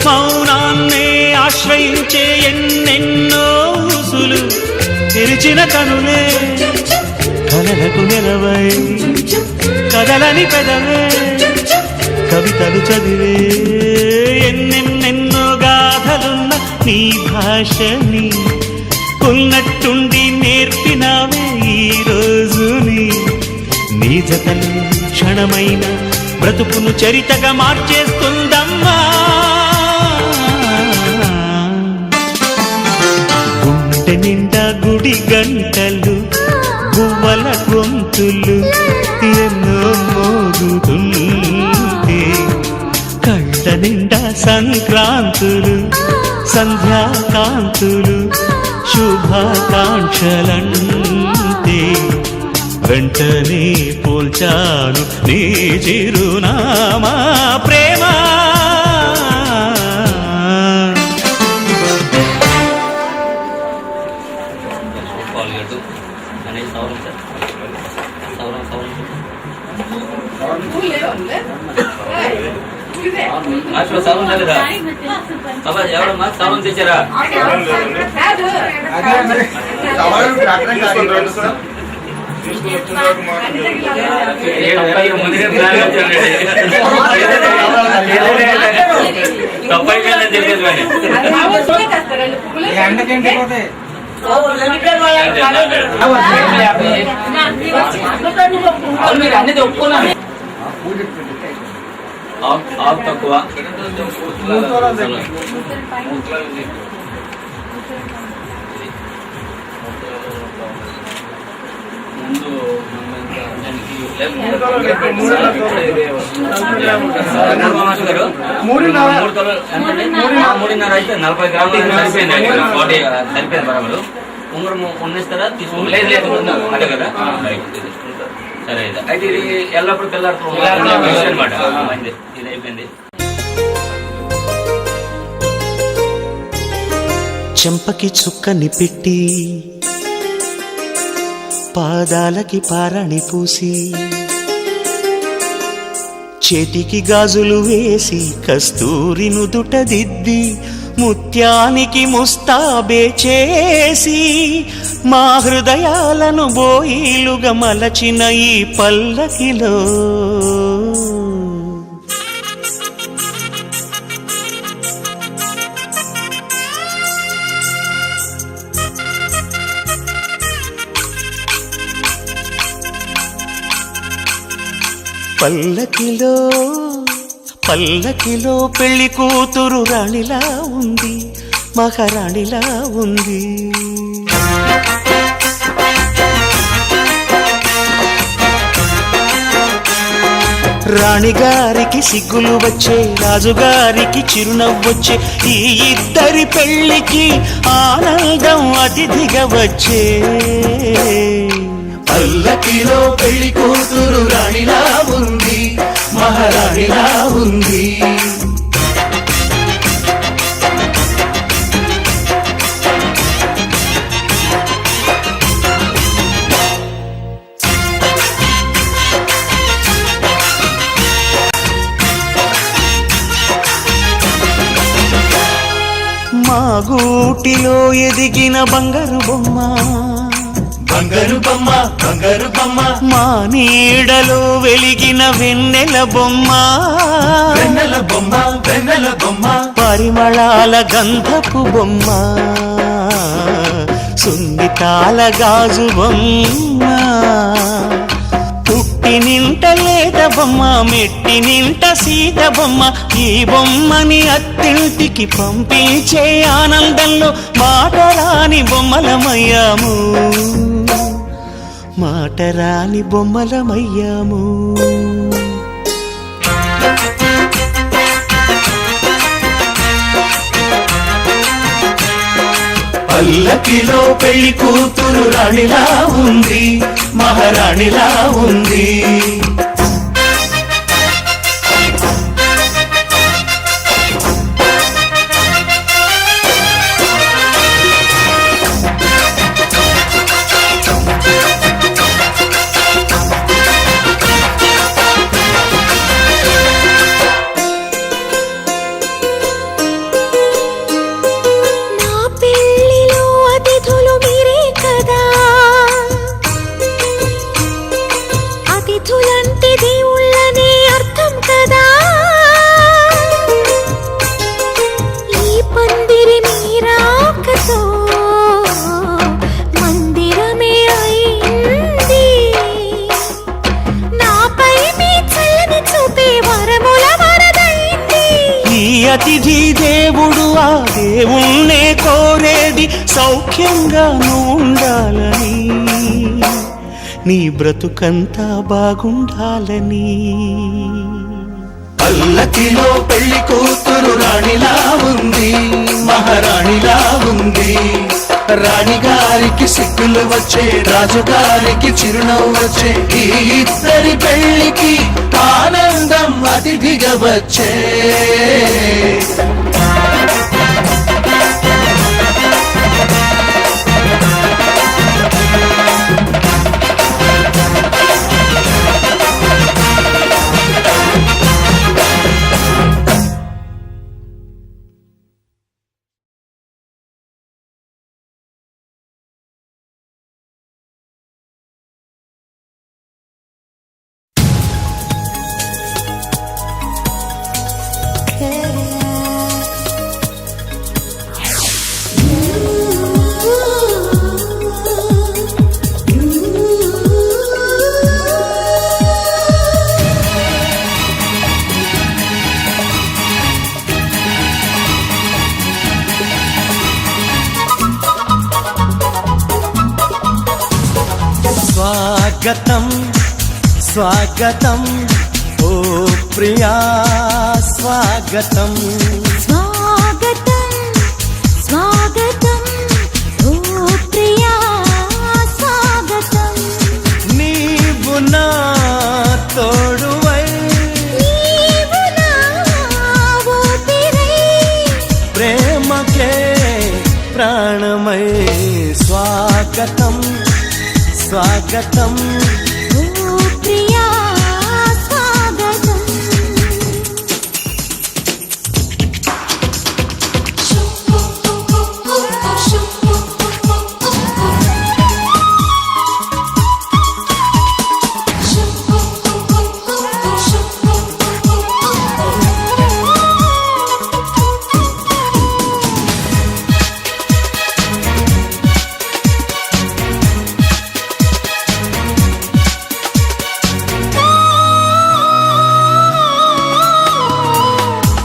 [SPEAKER 6] మౌనాన్నే ఆశ్రయించే ఎన్నెన్నో ఊసులు తెరిచిన కనులే కలలకు నిలవై కదలని పెదవే కవితలు చదివే ఎన్నెన్నెన్నో గాథలున్న నీ భాషని ఉన్నట్టుండి నేర్పినావే ఈ రోజుని నీ జతలు క్షణమైన బ్రతుకును చరితగా మార్చేస్తుందమ్మా గుండె నిండా గుడి గంటలు గువ్వల గొంతులు ఎన్నో మోగుతుంటే కళ్ళ నిండా సంక్రాంతులు సంధ్యాకాంతులు శుభాకాంక్షలంటే వెంటనే పోల్చాను నీ చిరునామా ప్రేమ
[SPEAKER 9] ఎవరమ్మా సౌరం తెచ్చారా అన్ని ఒప్పుకున్నా ఆకు తక్కువ ముందు మూడున్నర అయితే 40 గ్రాములు సరిపోయింది సరిపోయింది బరాబరు ఉంగరం ఉన్నిస్తారా తీసుకోండి లేదు లేదు అదే కదా సరే అయితే ఇది ఎల్లప్పుడు పిల్లలు అనమాట ఇది అయిపోయింది
[SPEAKER 1] చెంపకి చుక్కని పెట్టి పాదాలకి పారాణి పూసి చేతికి గాజులు వేసి కస్తూరి నుదుట దిద్ది ముత్యానికి ముస్తాబే చేసి మా హృదయాలను బోయిలుగా మలచిన ఈ పల్లకిలో పల్లకిలో పల్లకిలో పెళ్లి కూతురు రాణిలా ఉంది మహారాణిలా ఉంది రాణిగారికి సిగ్గులు వచ్చే రాజుగారికి చిరునవ్వొచ్చే ఈ ఇద్దరి పెళ్లికి ఆనందం అతిథిగా వచ్చే పల్లకిలో పెళ్లి కూతురు రాణిలా ఉంది మహారాణిలా ఉంది
[SPEAKER 6] మా గూటిలో ఎదిగిన బంగారు బొమ్మ,
[SPEAKER 7] బంగారు బొమ్మ బంగారు బొమ్మ,
[SPEAKER 6] మా నీడలో వెలిగిన వెన్నెల బొమ్మ,
[SPEAKER 7] వెన్నెల బొమ్మ వెన్నెల బొమ్మ,
[SPEAKER 6] పరిమళాల గంధపు బొమ్మ, సున్నితాల గాజు బొమ్మ, పుట్టి నింట లేత బొమ్మ, మెట్టి నింట సీత బొమ్మ, ఈ బొమ్మని అత్తింటికి పంపించే ఆనందంలో మాటరాని బొమ్మలమయ్యాము, మాటరాని బొమ్మలమయ్యాము.
[SPEAKER 7] పల్లకిలో పెళ్లి కూతురు రాణిలా ఉంది, మహారాణిలా ఉంది.
[SPEAKER 6] అతిథి దేవుడు ఆ దేవుణ్ణే కోరేది సౌఖ్యంగా ఉండాలని, నీ బ్రతుకంతా బాగుండాలని.
[SPEAKER 7] పల్లకిలో పెళ్లి కూతురు రాణిలా ఉంది, మహారాణిలా ఉంది. రాణిగారికి సిగ్గులు వచ్చే, రాజుగారికి చిరునవ్వు వచ్చే, ఈ ఇద్దరి పెళ్లికి ఆనందం అతిథిగా వచ్చే. స్వాగతం స్వాగతం ఓ ప్రియా స్వాగతం,
[SPEAKER 4] స్వాగతం స్వాగతం ఓ ప్రియా స్వాగతం.
[SPEAKER 7] నీవు నా తోడువై,
[SPEAKER 4] నీవు నా ఊపిరై,
[SPEAKER 7] ప్రేమకే ప్రాణమై. స్వాగతం స్వాగతం
[SPEAKER 4] ఓ ప్రియా స్వాగతం.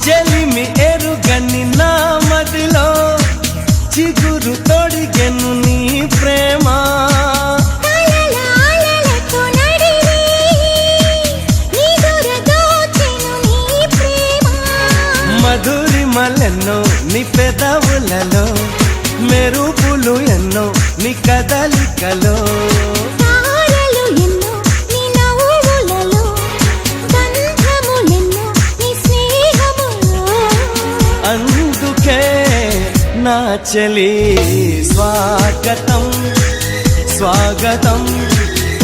[SPEAKER 7] చెలిమి ఎరుగని నా మదిలో చిగురు తొడిగెను నీ ప్రేమ.
[SPEAKER 4] కలలాలలతో నడిరే నిదుర దోచెను నీ ప్రేమ.
[SPEAKER 7] మధురిమలెన్నో నీ పెదవులలో, మెరుపులు ఎన్నో నీ కదలికలో.
[SPEAKER 4] తారలు ఎన్నో నీ నవ్వులలో, బంధములెన్నో నీ స్నేహములో.
[SPEAKER 7] అందుకే నా చెలి స్వాగతం స్వాగతం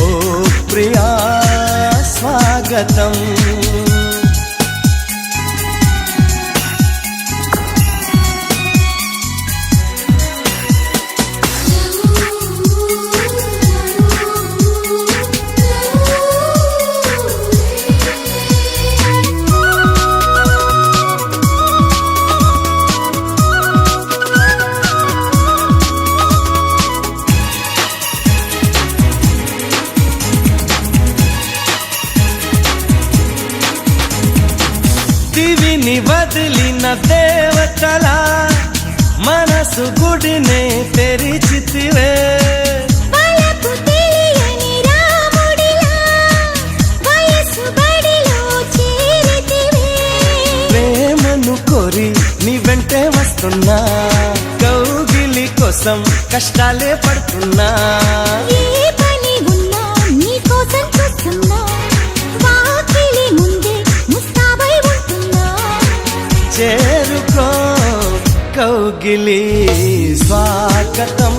[SPEAKER 7] ఓ ప్రియా స్వాగతం. దివిని వదిలిన దేవతల మనసు గుడినే తెరిచితివే.
[SPEAKER 4] వలపు తెలియని రాముడిలా వయసు బడిలో చేరితివే.
[SPEAKER 7] ప్రేమను కోరి నీ వెంటే వస్తున్నా, కౌగిలి కోసం కష్టాలే పడుతున్నా.
[SPEAKER 4] ఏ పని ఉన్నా నీ కోసం చూస్తున్నా, వాకిలి ముందే ముస్తాబై ఉంటున్నా.
[SPEAKER 7] చేరుకో కౌగిలి స్వాగతం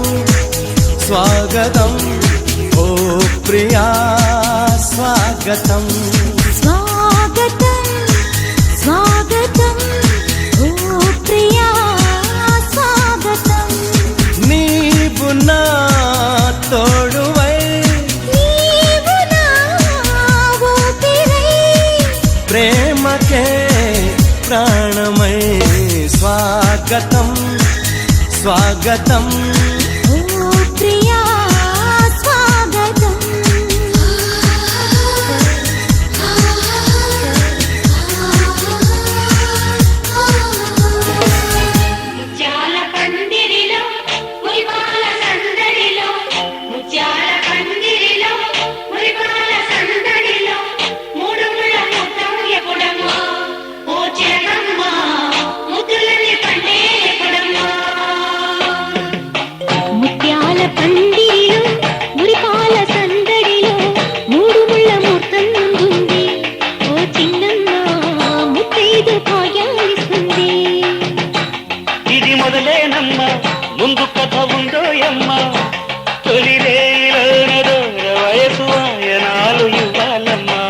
[SPEAKER 7] స్వాగతం ఓ ప్రియా స్వాగతం.
[SPEAKER 4] స్వాగతం స్వాగతం ఓ ప్రియా స్వాగతం.
[SPEAKER 7] నీవు నా తోడువై
[SPEAKER 4] నీవు నా ఊపిరై,
[SPEAKER 7] ప్రేమకే ప్రాణమై. స్వాగతం స్వాగతం
[SPEAKER 4] ఓ ప్రియా స్వాగతం.
[SPEAKER 10] ముత్యాల పందిరిలో మురిపాల సందడిలో, ముత్యాల పందిరిలో మురిపాల సందడిలో, మూడు ముళ్ళ ముద్దం ఎప్పుడమ్మా ఓ చిలకమ్మా, ముద్దులని పండే ఎప్పుడమ్మా. ముత్యాల పందిరిలో మురిపాల సందడిలో, మూడు ముళ్ళ ముద్దం ముందుంది ఓ చిన్నమ్మ, ముత్తైదు భాగ్యాలిస్తుంది.
[SPEAKER 6] ఇది మొదలేనమ్మా, ముందు కథ ఉందో అమ్మ. తొలి రేయిలోనదో వయసు ఆయనాలు ఇవ్వాలమ్మా.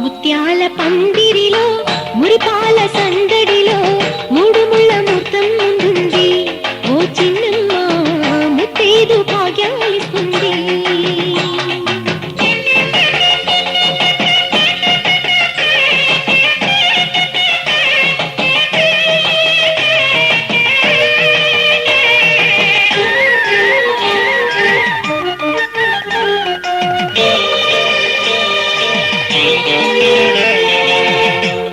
[SPEAKER 10] ముత్యాల పందిరిలో మురిపాల సందడిలో, మూడు ముళ్ళ ముద్దం ముందుంది ఓ చిన్నమ్మ, ముత్తైదు భాగ్యాలిస్తుంది.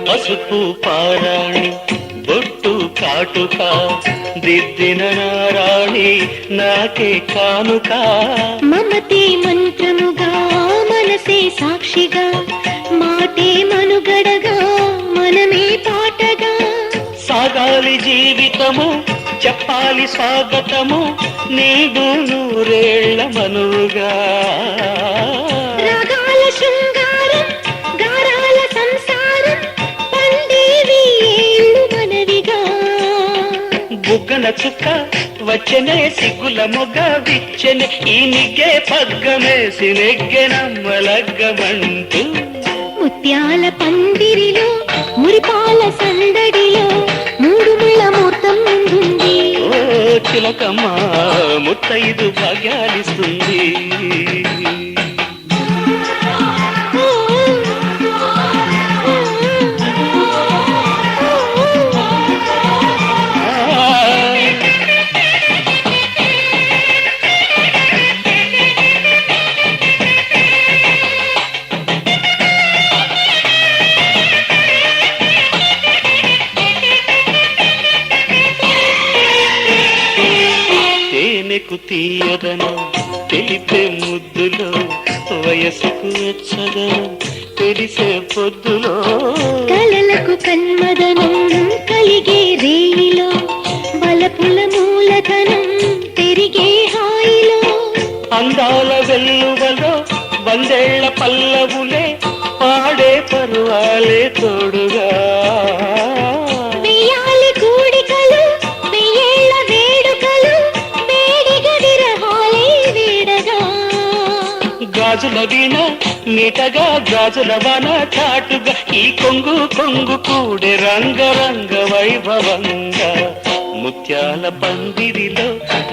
[SPEAKER 6] పసుపు పారాణి బొట్టు కాటుక దిద్దిన నారాణి నాకే కానుక.
[SPEAKER 10] మమతే మంత్రముగా మనసే సాక్షిగా, మాటే మనుగడగా మనమే పాటగా.
[SPEAKER 6] సాగాలి జీవితము చెప్పాలి స్వాగతము, నీడు నూరేళ్ల మనువుగా.
[SPEAKER 10] రాగాల శృంగారం గారాల సంసారం, పండేవి ఏళ్ళు మనవిగా.
[SPEAKER 6] బుగ్గన చుక్క వచ్చనే సిగ్గుల మొగ్గ విచ్చెనే, ఈ నిగ్గే పగ్గమేసి నెగ్గెనమ్మలగ్గమంటూ.
[SPEAKER 10] ముత్యాల పందిరిలో మురిపాల సందడిలో, మూడు ముళ్ళ ముద్దం ముందుంది
[SPEAKER 6] ఓ చిలకమ్మ, ముత్తైదు భాగ్యాలిస్తుంది. తేనెకు తీయదనం తెలిపే ముద్దులో, వయసుకు వెచ్చదనం తెలిసే పొద్దులో.
[SPEAKER 10] కలలకు కన్మదనం కలిగే రేయిలో, బలపుల మూలధనం పెరిగే హాయిలో.
[SPEAKER 6] అందాల వెల్లువలో వందేళ్ల పల్లవులే, పాడే పరువాలే తోడుగా.
[SPEAKER 10] వెయ్యాలి కూడికలు వెయ్యేళ్ల వేడుకలు, వేడిగ విరహాలే వేడగా.
[SPEAKER 6] గాజుల వీణ నీటగా గాజుల వాన చాటుగా, ఈ కొంగు కొంగు కూడే రంగరంగ వైభవంగా. ముత్యాల పందిరిలో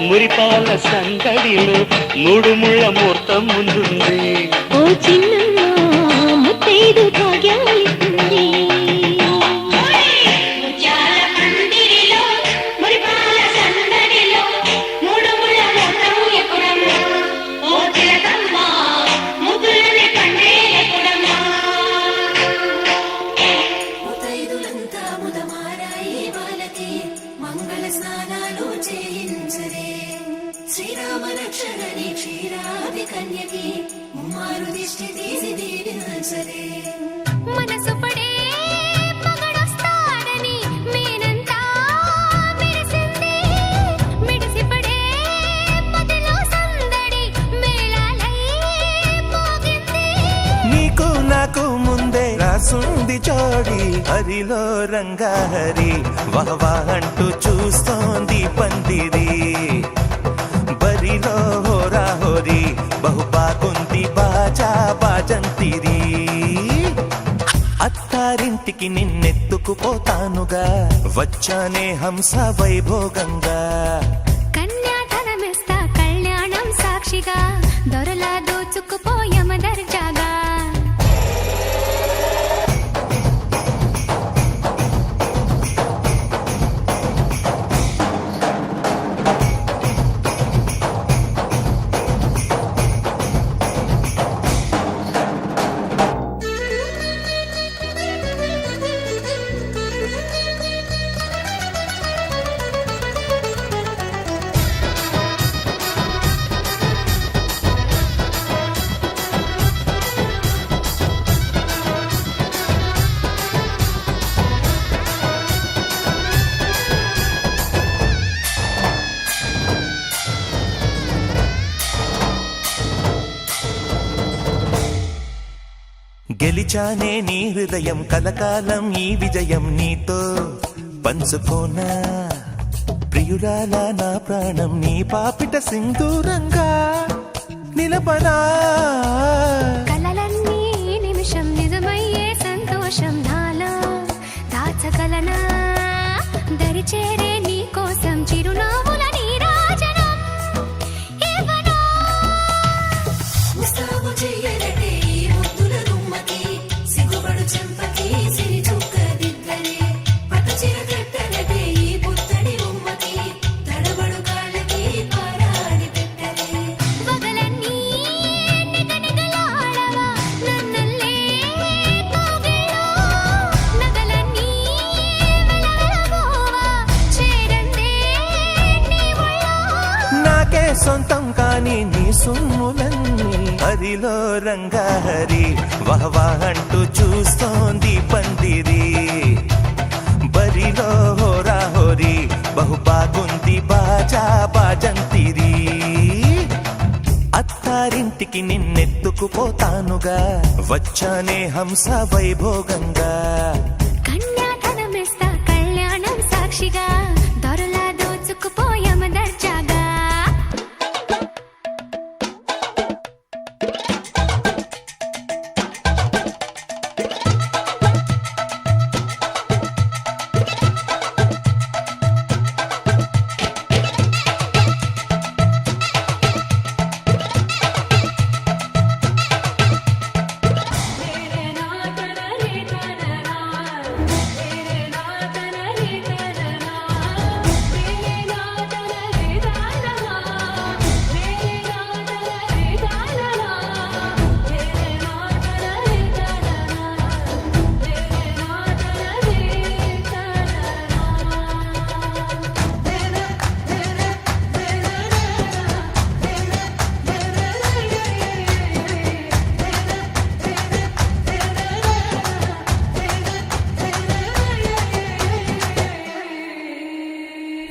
[SPEAKER 6] మురిపాల సందడిలో, మూడు ముళ్ళ ముహూర్తం ముందుంది
[SPEAKER 10] ఓ చిన్నమ్మ, ముత్తైదు భాగ్యాలిస్తుంది. ముత్యాల పందిరిలో మురిపాల సందడిలో, మూడు ముళ్ళ ముహూర్తం ఎప్పుడమ్మా ఓ చిలకమ్మ, ముద్దులని పండే ఎప్పుడమ్మా.
[SPEAKER 4] ముత్తైదులంతా
[SPEAKER 2] ఉంది జోడి హరిలో రంగాహరి వహవా అంటూ చూస్తోంది పందిరి బరిలో హోరా హోరి బహు బాగుంది బాజా బాజంతిరి అత్తారింటికి నిన్నెత్తుకుపోతానుగా వచ్చానే హంస వైభోగంగా
[SPEAKER 10] కన్యాధనమిస్తా కళ్యాణం సాక్షిగా దొరలా దోచుకుపోయమ దర్జాగా
[SPEAKER 2] గెలిచానే నీ హృదయం కలకాలం ఈ విజయం నీతో పంచుకోనా ప్రియురాల నా ప్రాణం నీ పాపిట సింధూరంగా నిలబడా
[SPEAKER 10] కలలన్నీ నిమిషం నిజమయ్యే సంతోషం నాలో దాచగలనా దరిచేరే నీ కోసం చిరునవ్వుల నీరాజనం ఇవ్వనా ముస్తాబు చెయ్యలటే ఈ ముద్దుల గుమ్మకి సిగ్గుపడు చెంపకి సిరి చుక్క దిద్దరే పట్టు చీర కట్టలటే ఈ పుత్తడి బొమ్మకి తడబడు కాళ్ళకి పారాడి పెట్టరే పగలన్నీ నిగనిగలాడవా నన్నల్లే కోగిలో నగలన్నీ వెలవెలబోవా చేరందే నీ ఒళ్ళో
[SPEAKER 2] నాకే సొంతం కాని నీ సొమ్ములన్నీ హరిలో రంగాహరి వహవా అంటూ చూస్తోంది పందిరి బరిలో హోరా హోరి బహు బాగుంది బాజా బాజంతిరి అత్తారింటికి నిన్నెత్తుకుపోతానుగా వచ్చానే హంస వైభోగంగా
[SPEAKER 10] కన్యాధనమిస్తా కళ్యాణం సాక్షిగా దొరలా దోచుకుపోయమ దర్జాగా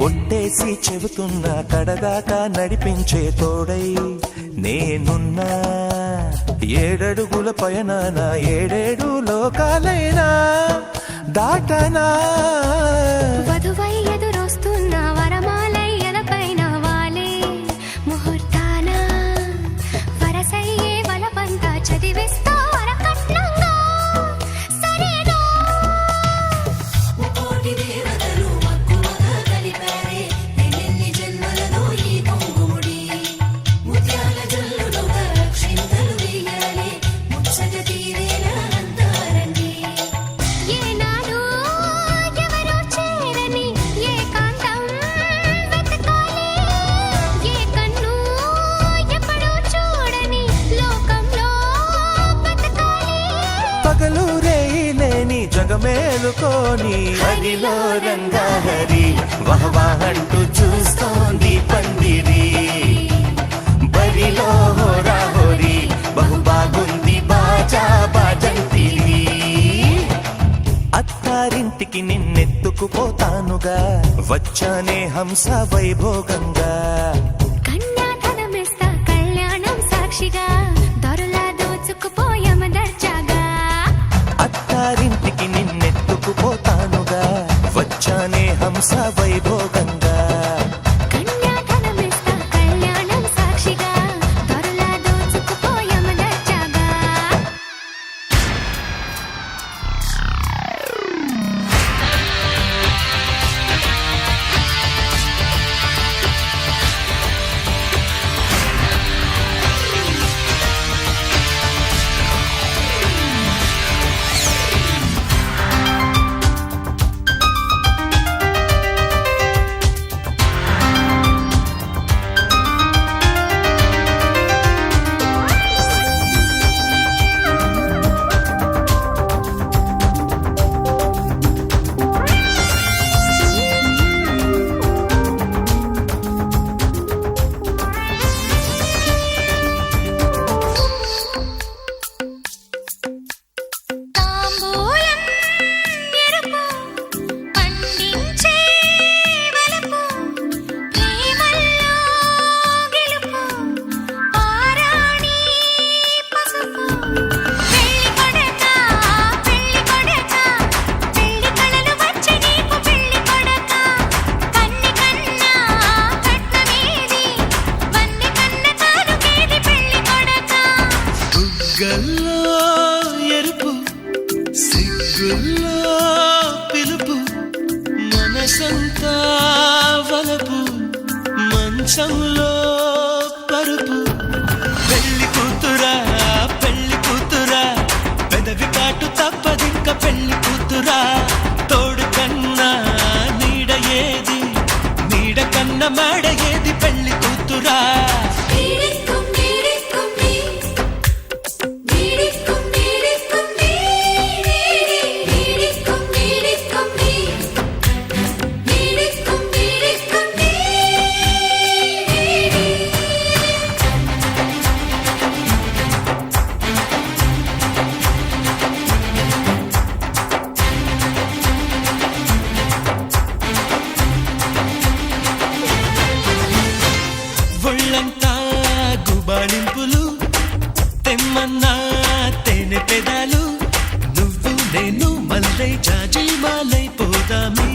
[SPEAKER 2] ఒట్టేసి చెబుతున్నా కడదాకా నడిపించే తోడై నేనున్నా ఏడడుగుల పయనాన ఏడేడు లోకాలైనా దాటనా
[SPEAKER 10] వధువై ఎదురొస్తున్న వరమాలై ఎలపైన వాలే ముహూర్తాన వరసయ్యే వలపంతా చదివిస్తా వరకట్నంగా సరేనా ముకోటి దేవతలు మక్కువగా కలిపారే ఎన్నెన్ని జన్మలలో ఈ కొంగుముడి ముత్యాల జల్లులుగా క్షింతలు వేయాలి ముచ్చట తీరేలా అంతారండి ఏనాడు ఎవరో చేరని ఏకాంతం వెతకాలి ఏ కన్ను ఎప్పుడూ చూడని లోకంలో బతకాలి
[SPEAKER 2] పగలు రేయి లేని జగమేలుకోని హరిలో రంగాహరి వహవా అంటూ చూస్తోంది పందిరి బరిలో హోరా హోరి బహు బాగుంది బాజా బాజంతిరి అత్తారింటికి నిన్నెత్తుకుపోతానుగా వచ్చానే హంస వైభోగంగా
[SPEAKER 10] కన్యాధనమిస్తా కళ్యాణం సాక్షిగా దొరలా దోచుకుపోయమ దర్జాగా
[SPEAKER 2] అత్తారింటికి
[SPEAKER 7] వరస వైభోగంగా.
[SPEAKER 10] కన్యాధనమిస్తా కళ్యాణం సాక్షిగా దొరలా దోచుకుపోయమనచ్చాగా. తాంబూలం ఎరుపు పండించే వలపు ప్రేమల్లో గెలుపు పారాణి పసుపు. పెళ్లి కొడక పెళ్లి కొడక పెళ్లి కళలు వచ్చి నీకు పెళ్లి కొడక. కన్ని కన్నా కట్నమేది వన్ని కన్న కానుకేది పెళ్లి కొడక.
[SPEAKER 7] బుగ్గల్లో ఎరుపు సిగ్గుల్లో పిలుపు మనసంతా వలపు మంచంలో పరుపు. పెళ్లి కూతురా పెదవి కాటు తప్పదింక పెళ్లి కూతురా. తోడు కన్నా నీడ ఏది నీడ కన్న మేడ ఏది పెళ్లి కూతురా.
[SPEAKER 10] నీడిక్కుం నీడిక్కుం నీ నీడిక్కుం నీడిక్కుం నీ నీడిక్కుం నీడిక్కుం నీ నీడిక్కుం నీడిక్కుం నీ.
[SPEAKER 7] ఒళ్ళంతా గుబాళింపులు తెమ్మన్నా తేనె పెదాలు. నువ్వు నేను మల్లై జాజి మాలై పోదామీ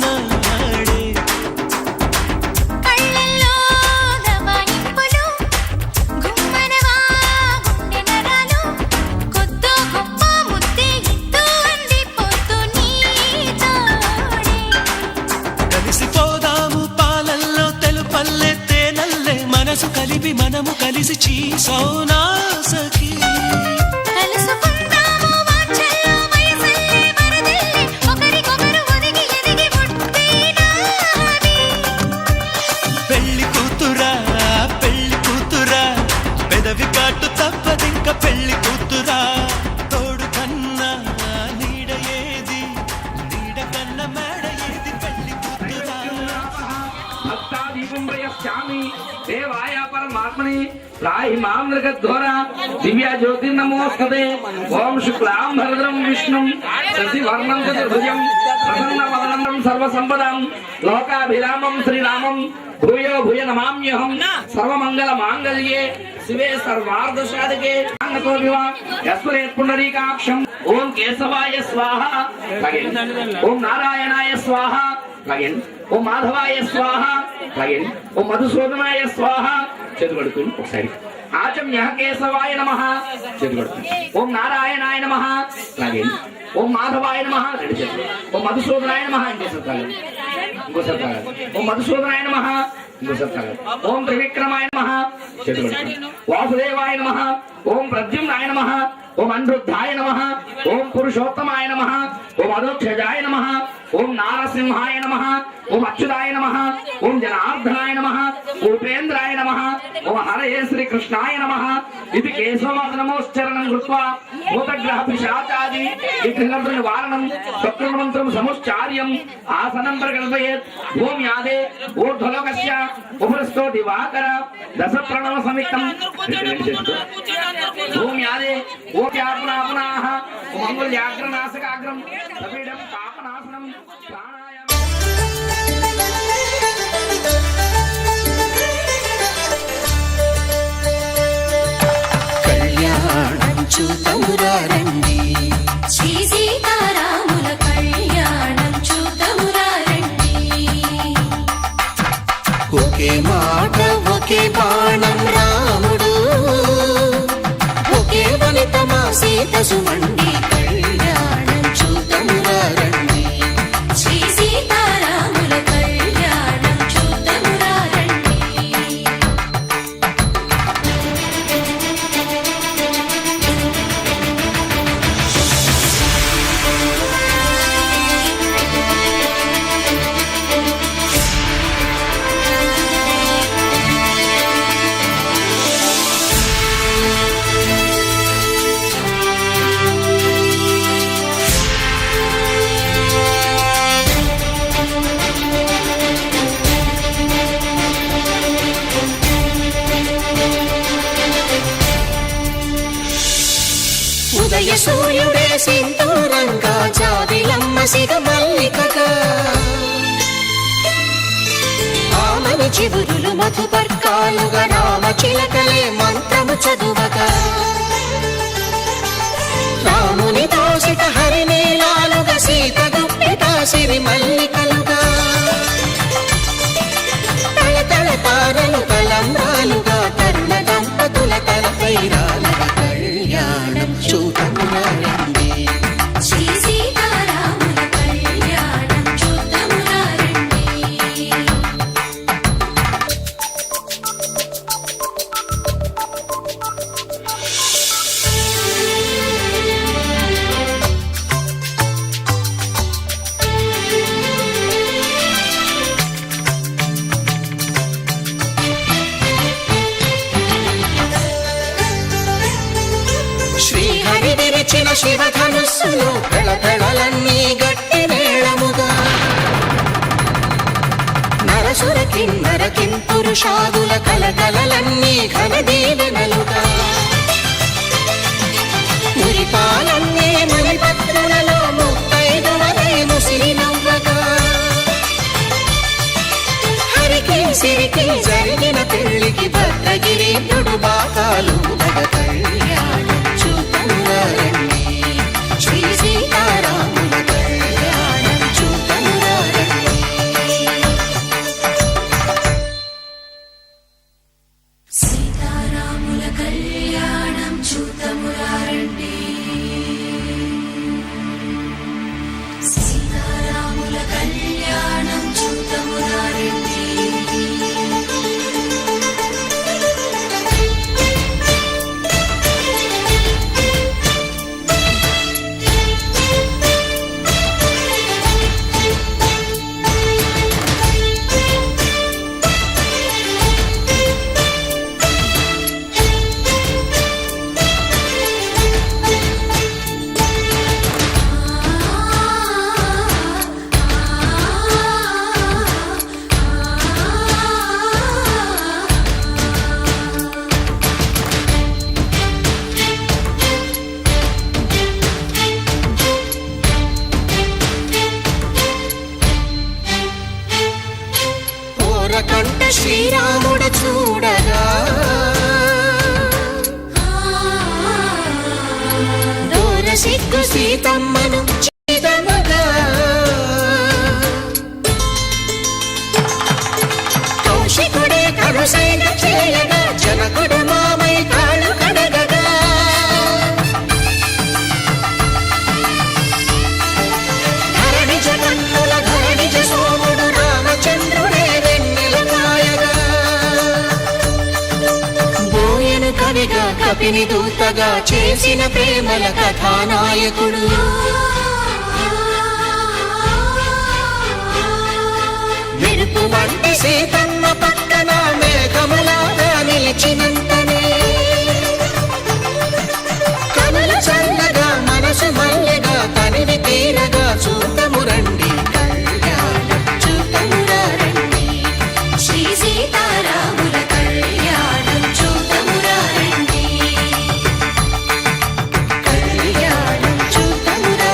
[SPEAKER 7] నాడే.
[SPEAKER 10] కళ్ళల్లో దబాయింపులు గుమ్మనవా గుండె నరాలు. కొద్దో గొప్ప ముద్దే ఇద్దు అంది పొద్దు నీ తోడే.
[SPEAKER 7] కలిసిపోదాము పాలల్లో తెలుపల్లె తేనల్లే మనసు కలిపి మనము కలిసి చీసౌనా సఖీ.
[SPEAKER 10] కలుసుకుందాము వాంఛల్లో వయసల్లే మరదిల్లే ఒకరికొకరు ఒదిగి ఎదిగి పుట్టినాది.
[SPEAKER 7] పెళ్లి కూతురా పెదవి కాటు తప్పదింక పెళ్లి కూతురా. తోడు కన్నా నీడ ఏది నీడ కన్న మేడ ఏది పెళ్లి కూతురా.
[SPEAKER 11] భక్తాదీపం ప్రయశ్చామి దేవాయ పరమాత్మనే రాయి మామృగధ్వర దివ్య జ్యోతిర్నమోస్తతే. ఓం శుక్లాం భరద్రం విష్ణుం శశివర్ణం చతుర్భుజం ప్రసన్నవదనం సర్వసంపదాం లోకాభిరామం శ్రీరామం భూయో భూయ నమామ్యహం. సర్వమంగళ మాంగళ్యే శివే సర్వార్ధసాధకే అంగతో వివా యస్మరేత్ పుండరీకాక్షం. ఓం కేశవాయ స్వాహ ఓం నారాయణాయ స్వాహ ఓం మాధవాయ స్వాహ ఓం మధుసూదనాయ స్వాహ. చేతుగడుకుని ఒకసారి ఆచమ్య కేశవాయ నమః. చేతుగడుకుని ఓం నారాయణాయ నమః. ఓం మాధవాయ నమః. రెండు చేతులు. ఓం మధుసూదనాయ నమః. ఇంకోసారి తాగాలి. ఓం మధుసూదనాయ నమః. ఇంకోసారి తాగాలి. ఓం త్రివిక్రమాయ నమః. చేతుగడుకుని వాసుదేవాయ నమః. ఓం ప్రద్యుమ్నాయ నమః. ఓం అనిరుద్ధాయ నమః. ఓం పురుషోత్తమాయ నమః. ఓం అదోక్షజాయ నమః. ఓం నారసింహాయ నమః. ఓం అచ్యుతాయ నమః. ఓం జనార్దనాయ నమః. ఉపేంద్రాయ నమః. ఓం హరయే శ్రీకృష్ణాయ నమః. ఇది కేశవాదనమోశ్చరణం కృత్వా భూతగ్రహ పిశాచాది విఘ్నగ్ర నివారణం శత్రుమంత్రం సముశ్చార్యం ఆసనం ప్రకల్పయేత్. భూమ్యాదే ఊర్ధ్వలోకస్య ఉపరిష్టో దివాకర దశ ప్రణవ సమితం. భూమ్యాదే ఓప్యాపునాపునాః మంగళ్యాగ్రనాశకాగ్రం సపీడం పాపనాశనం ప్రాణాయామం.
[SPEAKER 5] కళ్యాణం చూతమురా రండి,
[SPEAKER 10] శ్రీ సీతారాముల కళ్యాణం చూతమురా రండి. సుమండి కళ్యాణం చూతమురా రండి శ్రీ సీతారాముల కళ్యాణం చూతమురా రండి ఉదయ సూర్యుడే సింధూరంగా జాబిలమ్మ సిగ మల్లికగా ఆమని చివురులు మధుపర్కాలుగా రామ చిలకలే మంత్రము చదువగా రాముని దోసిట హరినీలాలుగా సీత గుప్పిట సిరి మల్లికలుగా తళతళ తారలు తలంబ్రాలుగా తరుణ దంపతుల తలపై రాలగా కళ్యాణం చూతమురా రండి శ్రీ సీతారాముల కళ్యాణం చూతమురా రండి శ్రీహరి విరిచిన శివధనుస్సులు పెళపెళలన్నీ గట్టి మేళముగా నరసుర కిన్నర కింపురుషాదుల కలకలలన్నీ ఘన దీవెనలుగా మురిపాలన్నీ మునిపత్రులలో ముత్తైదువలై ముసిరి నవ్వగా హరికి సిరికి జరిగిన పెళ్లికి భద్రగిరీంద్రుడు బాకాలు కళ్యాణం చూతమురా రండి శ్రీ సీతారాముల కళ్యాణం చూతమురా రండి సీతారాముల కళ్యాణం చూతమురా రండి సీతారాముల కళ్యాణం చూతమురా రండి కంట శ్రీరాముడు చూడగా దూర సిగ్గు సీతమ్మను చిదమగా కౌశికుడే కరుసైన చేయగా జనకుడు మామై కాళ్ళు కడగగా ధరణి జగన్నుల ధరణిజ సోముడు రామచంద్రుడే కవిగా కపిని దూతగా చేసిన ప్రేమల కథానాయకుడు మెరుపు వంటి సీతమ్మ పక్కన మేఘములాగా నిలిచినంతనే కనులు చల్లగా మనసు మల్లెగా తనివి తీరగా చూతము రండి కళ్యాణం చూతమురా రండి శ్రీ సీతారాముల కళ్యాణం చూతమురా రండి కళ్యాణం చూతమురా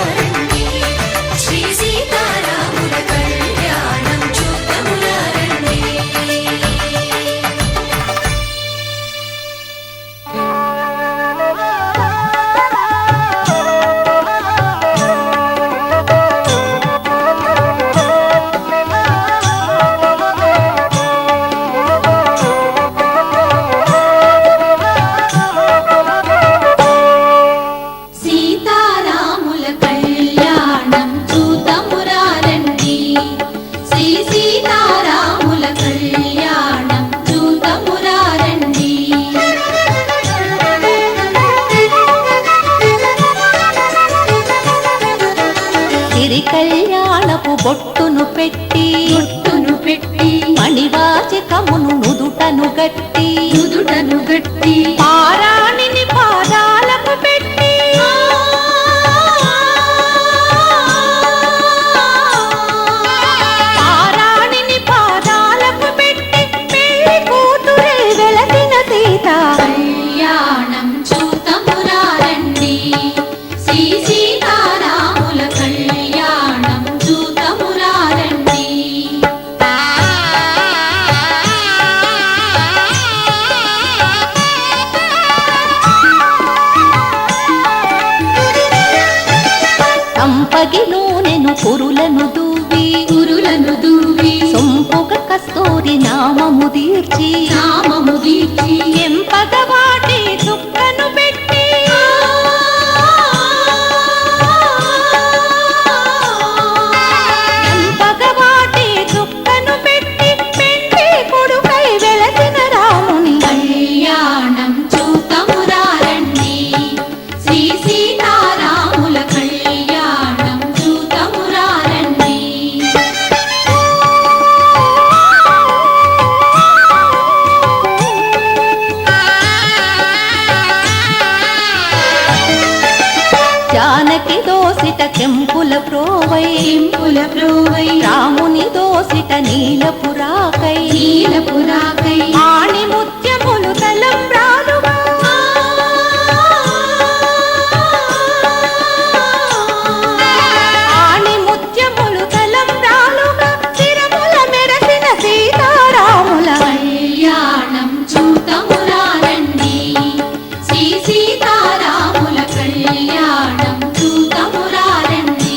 [SPEAKER 4] సిరి కళ్యాణపు బొట్టును పెట్టి మణివాచికమును నుదుటను గట్టి పారాణిని పాదాలకు పెట్టి పారాణిని పాదాలకు పెట్టి పెళ్లి కూతురే వెలసిన సీత కళ్యాణం చూతమురారండి శ్రీ సీతారాముల కళ్యాణం చూతమురారండి. సంపగి నూనెను కురులను దూవి సొంపుగ కస్తూరి నామము దీర్చి ఎంపగ వాటి చుక్కను పెట్టి ఎంపగ వాటి చుక్కను పెట్టి పెట్టి కొడుకై వెలసిన రాముని కళ్యాణం చూతమురారండి శ్రీ సీతారాముల కళ్యాణం చూతమురారండి. జానకి దోసిట కెంపుల ప్రోవై రాముని దోసిట నీలపురాకై ఆణి ముత్యములు తలంబ్రాలుగా ఆణి ముత్యములు తలంబ్రాలుగా తిరుమల మెరసిన సీతారాముల కళ్యాణం చూతమురారండి శ్రీ సీతారాముల కళ్యాణం చూతమురారండి.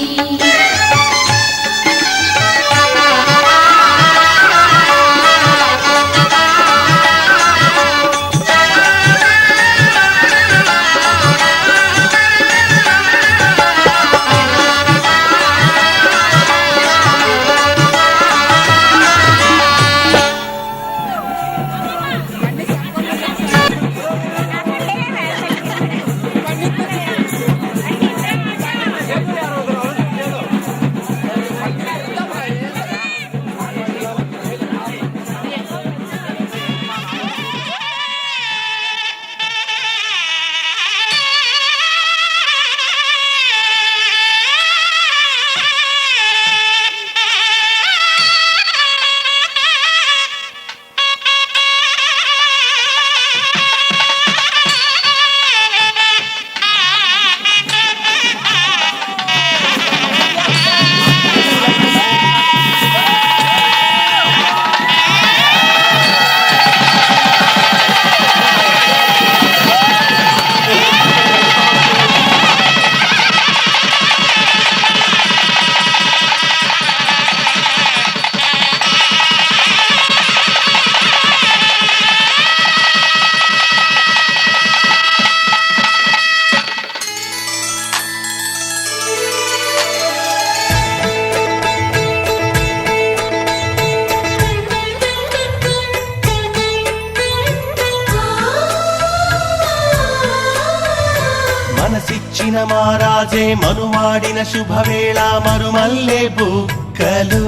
[SPEAKER 1] మనసిచ్చిన మారాజే మనువాడిన శుభవేళ మరుమల్లె బుక్కలు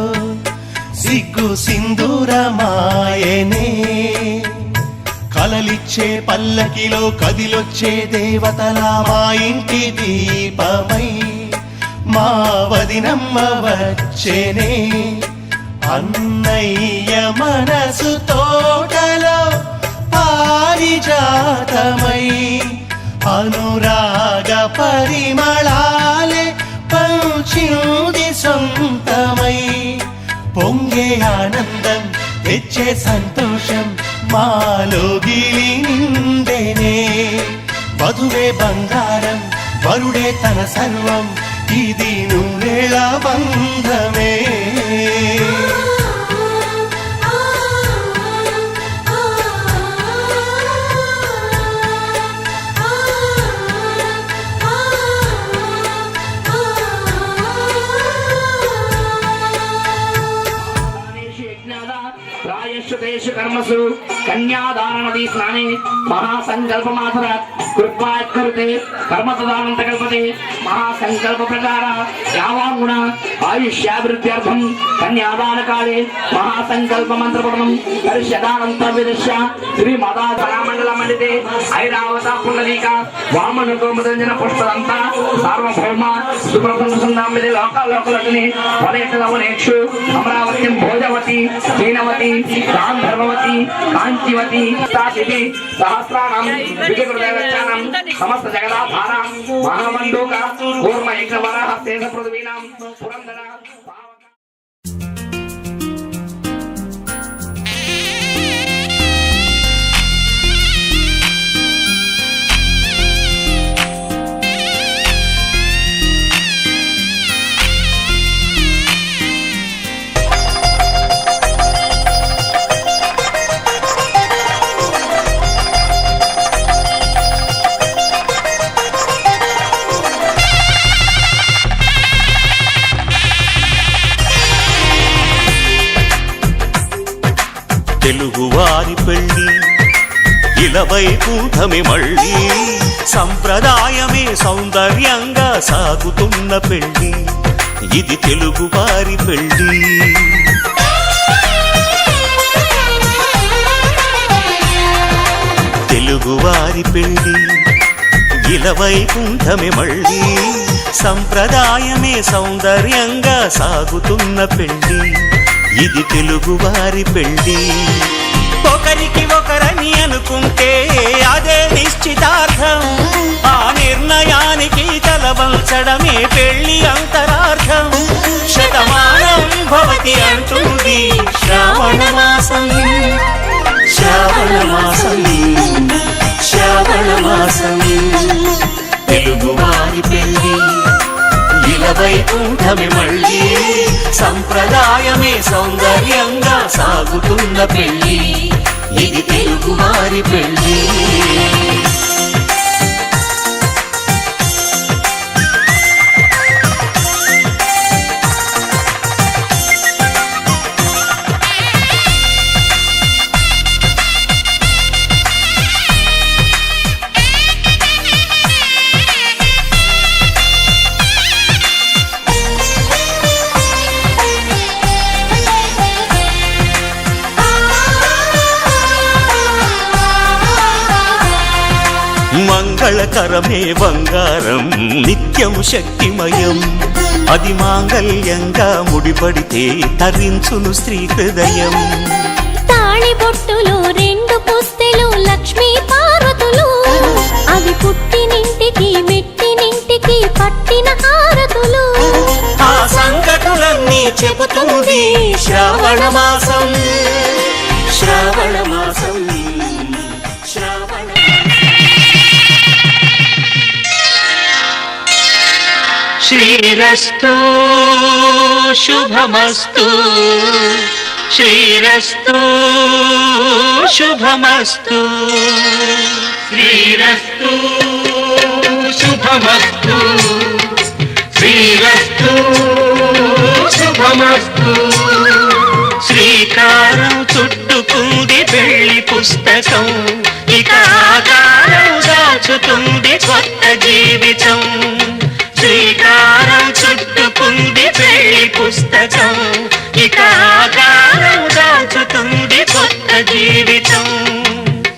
[SPEAKER 1] సిగ్గు సింధూరమాయనే కలలిచ్చే పల్లకిలో కదిలొచ్చే దేవతలా మా ఇంటి దీపమై మా వదినమ్మ వచ్చేనే అన్నయ్య మనసు తోటలో పారిజాతమై అనురాగ పరిమళాలే పంచింది సొంతమై పొంగే ఆనందం తెచ్చే సంతోషం మాలో గిలి నిండేనే వధువే బంగారం వరుడే తన సర్వం ఇది నూరేళ బంధమే
[SPEAKER 11] ప్రాయశ్చితేషు కర్మసు కన్యాదాన నదీ స్నానే మహాసంకల్పమాథర కృత్వాత్కృతే కర్మసదానంత కల్పతే మహాసంకల్ప ప్రకార యావాంగుణ ఆయుష్యాభివృద్ధ్యర్థం కన్యాదాన కాళే మహాసంకల్ప మంత్రపఠనం కరిష్యదానంత విదృశ్య శ్రీ మదా సరామండల మండితే ఐరావత పుండలీక వామన గోమదంజన పుష్పదంత సార్వభౌమ సుప్రసందాంబిది లోకాలోకలగ్ని వరేక్షు అమరావత్యం భోజవతి చీనవతి గాంధర్వవతి కాంచీవతి సాతిథి సహస్రాణం విజయకృతవచ్చానం సమస్త జగదాధారాం మహామండూక కూర్మ యజ్ఞవరః శేష పృథ్వీనాం పురంధర
[SPEAKER 2] తెలుగువారి పెళ్ళి ఇలవైకుంఠమి మళ్ళీ సంప్రదాయమే సౌందర్యంగా సాగుతున్న పెళ్ళి ఇది తెలుగువారి పెళ్ళి తెలుగువారి పెళ్ళి ఇలవైకుంఠమి మళ్ళీ సంప్రదాయమే సౌందర్యంగా సాగుతున్న పెళ్ళి ఇది తెలుగువారి పెళ్ళి ఒకరికి ఒకరని అనుకుంటే అదే నిశ్చితార్థం ఆ నిర్ణయానికి తలవంచడమే పెళ్ళి అంతరార్థం శతమానం భవతి అంటుంది శ్రావణ మాసం శ్రావణ మాసం శ్రావణ మాసం తెలుగువారి పెళ్ళి ఇలవైకుంఠమి మళ్ళీ సంప్రదాయమే సౌందర్యంగా సాగుతున్న పెళ్ళి ఇది తెలుగువారి పెళ్ళి మంగళకరమే బంగారం నిత్యం శక్తిమయం అది మాంగళ్యంగా ముడిపడితే తరించును స్త్రీ హృదయం
[SPEAKER 4] తాళి బొట్టులు రెండు పుస్తెలు లక్ష్మీ పార్వతులు అవి పుట్టినింటికి మెట్టినింటికి పట్టిన హారతులు
[SPEAKER 2] ఆ సంగతులన్నీ చెబుతుంది శ్రావణ మాసం శ్రావణ మాసం శ్రావణ
[SPEAKER 8] శ్రీరస్తు శుభమస్తు శ్రీరస్తు శుభమస్తు శ్రీరస్తు శుభమస్తు శ్రీరస్తు శుభమస్తు శ్రీకారం చుట్టుకుంది పెళ్లి పుస్తకం ఇక ఆకారం దాచుతుంది కొత్త జీవితం శ్రీకారం చుట్టుకుంది పెళ్లి పుస్తకం ఇక ఆకారం దాచుతుంది కొత్త జీవితం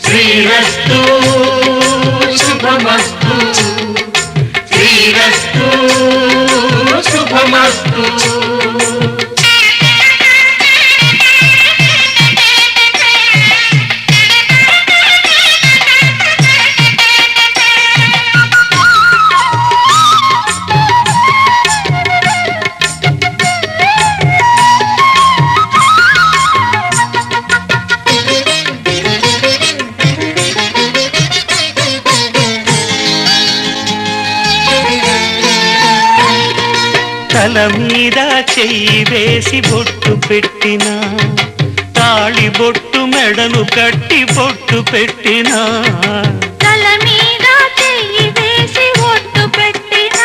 [SPEAKER 8] శ్రీరస్తు శుభమస్తు శ్రీరస్తు శుభమస్తు తల మీద చెయ్యి వేసి బొట్టు పెట్టిన తాళి బొట్టు మెడను కట్టి బొట్టు పెట్టిన
[SPEAKER 4] తల మీద చెయ్యి వేసి బొట్టు పెట్టిన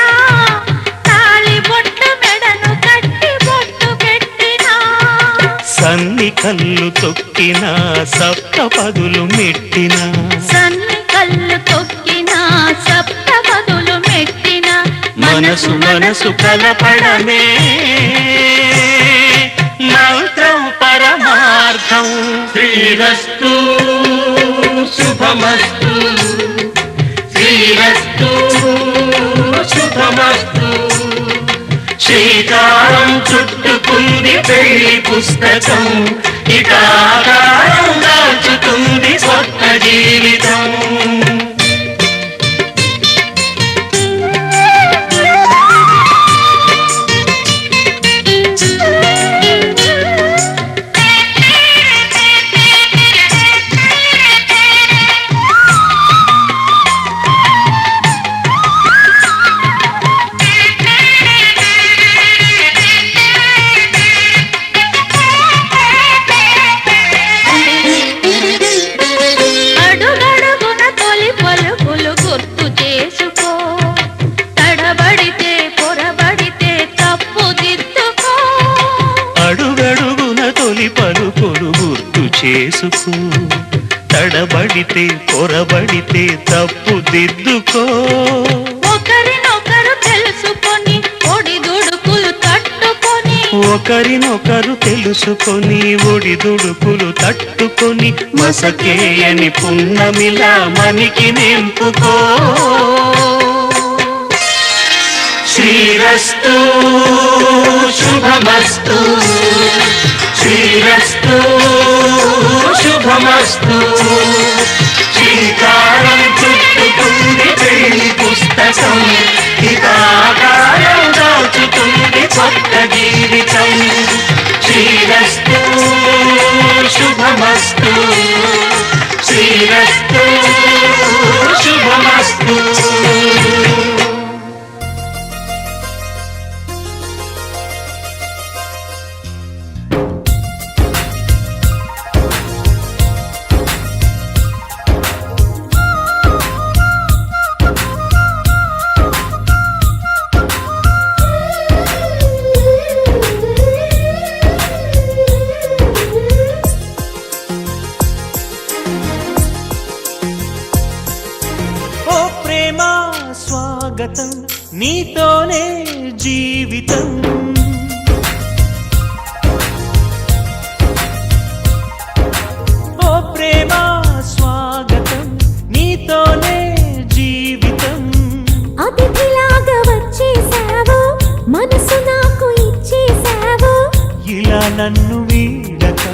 [SPEAKER 4] తాళి బొట్టు మెడను కట్టి బొట్టు పెట్టిన
[SPEAKER 8] సన్ని కళ్ళు తొక్కిన సప్త పదులు మెట్టిన
[SPEAKER 4] సన్ని కళ్ళు తొక్కిన సప్తపదులు మెట్టిన
[SPEAKER 8] మనసు మనసు కలపడమే మంత్రం పరమార్థం. శ్రీరస్తు శుభమస్తు, శ్రీరస్తు శుభమస్తు. శ్రీకారం చుట్టుకుంది పెళ్లి పుస్తకం, ఇక ఆకారం దాచుతుంది కొత్త జీవితం.
[SPEAKER 4] అడుగడుగున తొలి పలుకులు గుర్తు చేసుకో, తడబడితే పొరబడితే తప్పుదిద్దుకో.
[SPEAKER 8] అడుగడుగున తొలి పలుకులు గుర్తు చేసుకో, తడబడితే పొరబడితే తప్పుదిద్దుకో.
[SPEAKER 4] ఒకరినొకరు తెలుసుకొని ఒడిదుడుకులు తట్టుకొని,
[SPEAKER 8] ఒకరినొకరు తెలుసుకొని ఒడిదుడుకులు తట్టుకొని మసకేయని పున్నమిలా మనికి నింపుకో. శ్రీరస్తు శుభమస్తు, శ్రీరస్తు శుభమస్తు. శ్రీకారం చుట్టుకుంది పెళ్లి పుస్తకం, ఇక ఆకారం దాచుతుంది కొత్త జీవితం. శ్రీరస్తు శుభమస్తు, శ్రీరస్తు శుభమస్తు. ఓ ప్రేమ స్వాగతం, నీతోనే జీవితం. ఓ ప్రేమ స్వాగతం, నీతోనే జీవితం.
[SPEAKER 10] అతిథిలాగా వచ్చేసావు, మనసు నాకు ఇచ్చేసావు.
[SPEAKER 8] ఇలా నన్ను వీడక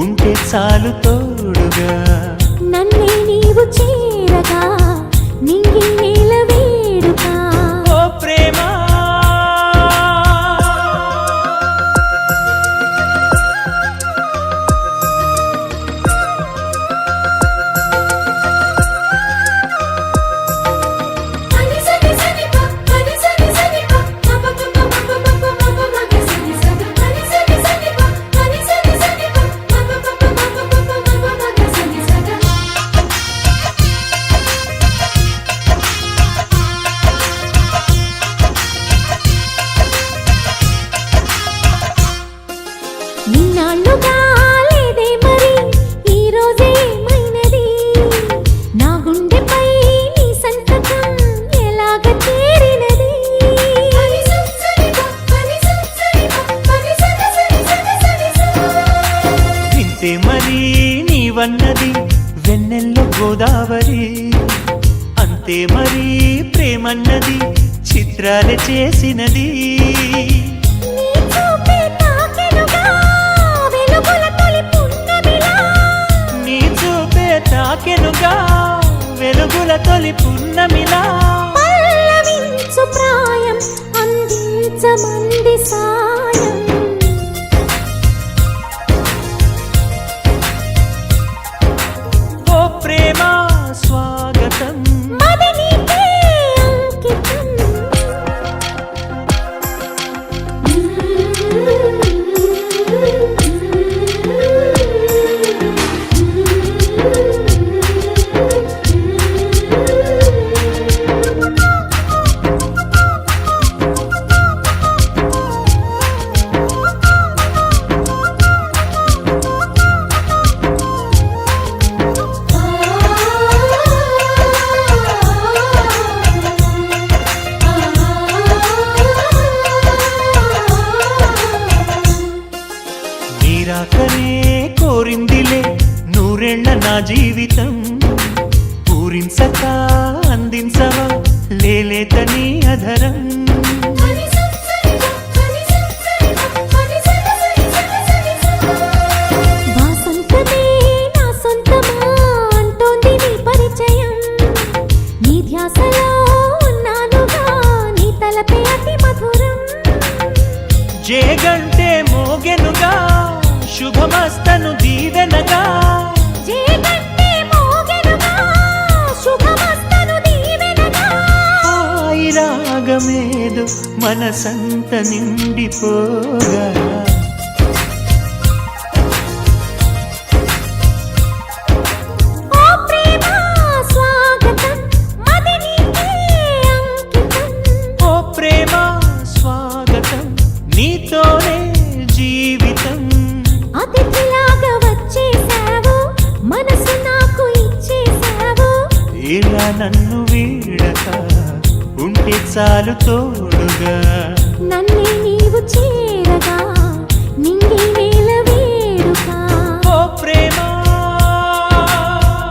[SPEAKER 8] ఉంటే చాలు తోడుగా.
[SPEAKER 10] నన్నే నీవు చేరగా నింగి నేల వేడుక.
[SPEAKER 8] ఓ ప్రేమ
[SPEAKER 10] నిన్నాళ్ళుగా లేదే మరి ఈ రోజే ఏమైనది. నా గుండెపై నీ సంతకం ఎలాగ చేరినది.
[SPEAKER 8] ఇంతే మరి నీవన్నది వెన్నెల్లో గోదావరి. అంతే మరి ప్రేమన్నది చిత్రాలు చేసినది.
[SPEAKER 10] నీ చూపే తాకెనుగా వెలుగుల తొలి పున్నమిలా.
[SPEAKER 8] నీ చూపే తాకెనుగా వెలుగుల తొలి పున్నమిలా.
[SPEAKER 10] పల్లవించు ప్రాయం అందించమంది సాయం.
[SPEAKER 8] ఓ ప్రేమ స్వాగతం,
[SPEAKER 10] మది నీకే అంకితం.
[SPEAKER 8] జీవితం పూరించక అందించవా లేలేతని అధరం
[SPEAKER 10] వాసంతమే నా సొంతమా అంటోంది నీ పరిచయం నీ ధ్యాసలో ఉన్నానుగా నీ తలపే అతి మధురం
[SPEAKER 8] జేగంటే మోగెనుగా శుభమస్తను దీవెనగా
[SPEAKER 10] జేగంటే మోగెనుగా శుభమస్తను దీవెనగా
[SPEAKER 8] హాయి రాగమేదు మనసంత నిండిపోగా
[SPEAKER 10] ఓ ప్రేమ స్వాగతం మది నీకే అంకితం
[SPEAKER 8] ఓ ప్రేమ స్వాగతం నీతోనే జీవితం
[SPEAKER 10] అతిథిలాగా వచ్చేసావు మనసు నాకు ఇచ్చేసావు
[SPEAKER 8] ఇలా నన్ను వీడక ఉంటే చాలు తోడుగా
[SPEAKER 10] నన్నే నీవు చేరగా నింగి నేల వేడుక
[SPEAKER 8] ఓ ప్రేమ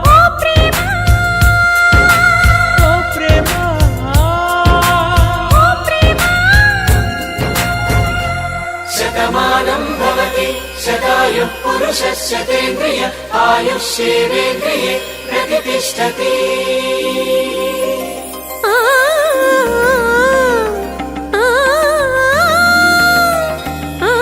[SPEAKER 10] ఓ ప్రేమ
[SPEAKER 8] ఓ ప్రేమ
[SPEAKER 10] ఓ ప్రేమ
[SPEAKER 5] శతమానం భవతి శతాయుః పురుషः శతేంద్రియ ఆయుష్యేవేంద్రియే ప్రతిష్టతి
[SPEAKER 10] ఆ ఆ ఆ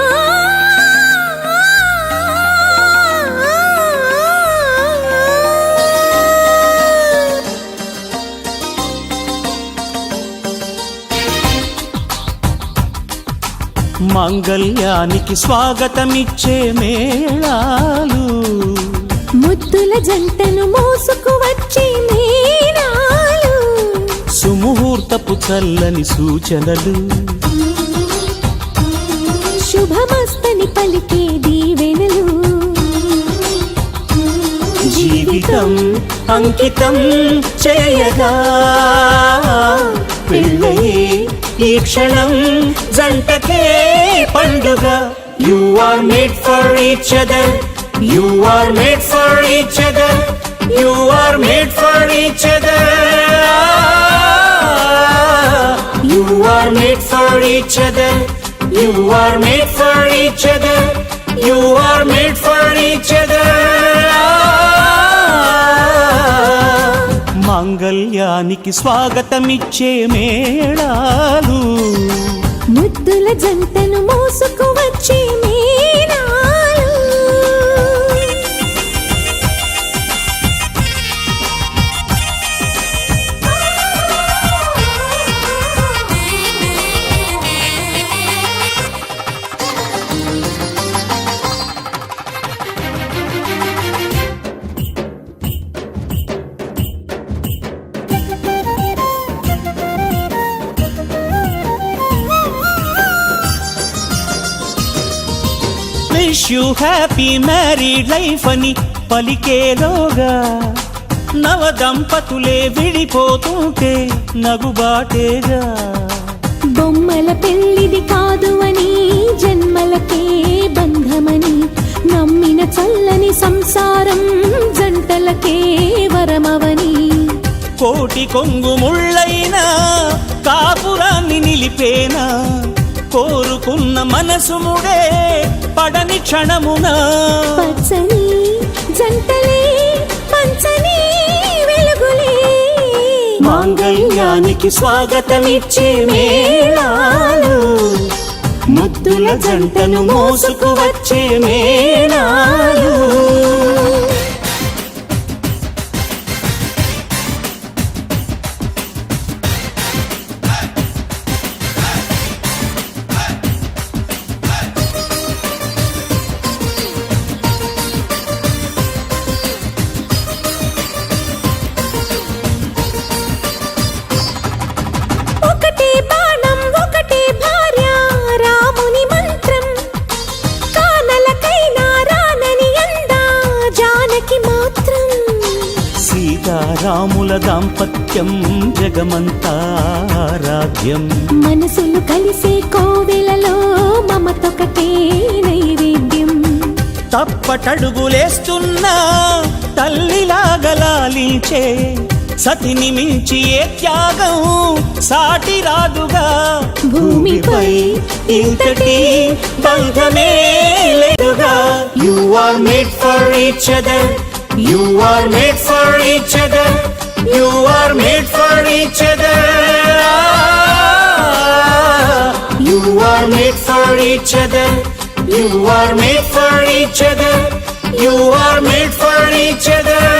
[SPEAKER 8] మాంగళ్యానికి స్వాగతమిచ్చే మేళాలు
[SPEAKER 10] ముద్దుల జంటను మోసుకు వచ్చే మీనాలు
[SPEAKER 8] సుముహూర్తపు చల్లని సూచనలు
[SPEAKER 10] శుభమస్తని పలికే దీవెనలు
[SPEAKER 8] జీవితం అంకితం చేయగా పెళ్ళయే ఈ క్షణం జంటకే పండుగ you are made for each other you are made for each other you are made for each other you are made for each other you are made for each other you are made for each other మాంగళ్యానికి స్వాగతమిచ్చే మేళాలు
[SPEAKER 10] ముద్దుల జంటను మోసుకు వచ్చే మీనాలు
[SPEAKER 8] wish you happy married life అని పలికేలోగా నవ దంపతులే విడిపోతుంటే నగుబాటేగా
[SPEAKER 10] బొమ్మల పెళ్ళిది కాదు అని జన్మలకే బంధమని నమ్మిన చల్లని సంసారం జంటలకే వరమవని
[SPEAKER 8] కోటి కొంగు ముళ్ళైనా కాపురాన్ని నిలిపేనా కోరుకున్న మనసు ముడే పడని క్షణమున
[SPEAKER 10] పచ్చని జంటలే పంచని వెలుగులే
[SPEAKER 8] మాంగళ్యానికి స్వాగతమిచ్చే మేళాలు ముద్దుల జంటను మోసుకు వచ్చే మేళాలు
[SPEAKER 10] ఒకటే బాణం ఒకటే భార్య రాముని మంత్రం కానలకైనా రానని అందా జానకి మాత్రం
[SPEAKER 8] సీతారాముల దాంపత్యం జగమంతా రాధ్యం
[SPEAKER 10] మనసులు కలిసే కోవెలలో మమతొకటే నైవేద్యం
[SPEAKER 8] తప్పటడుగులేస్తున్నా తల్లిలాగా లాలించే సతిని మించి ఏ త్యాగం సాటి రాదుగా భూమిపై ఇంతటి బంధమే లేదుగా you are made for each other you are made for each other you are made for each other you are made for each other you are made for each other you are made for each other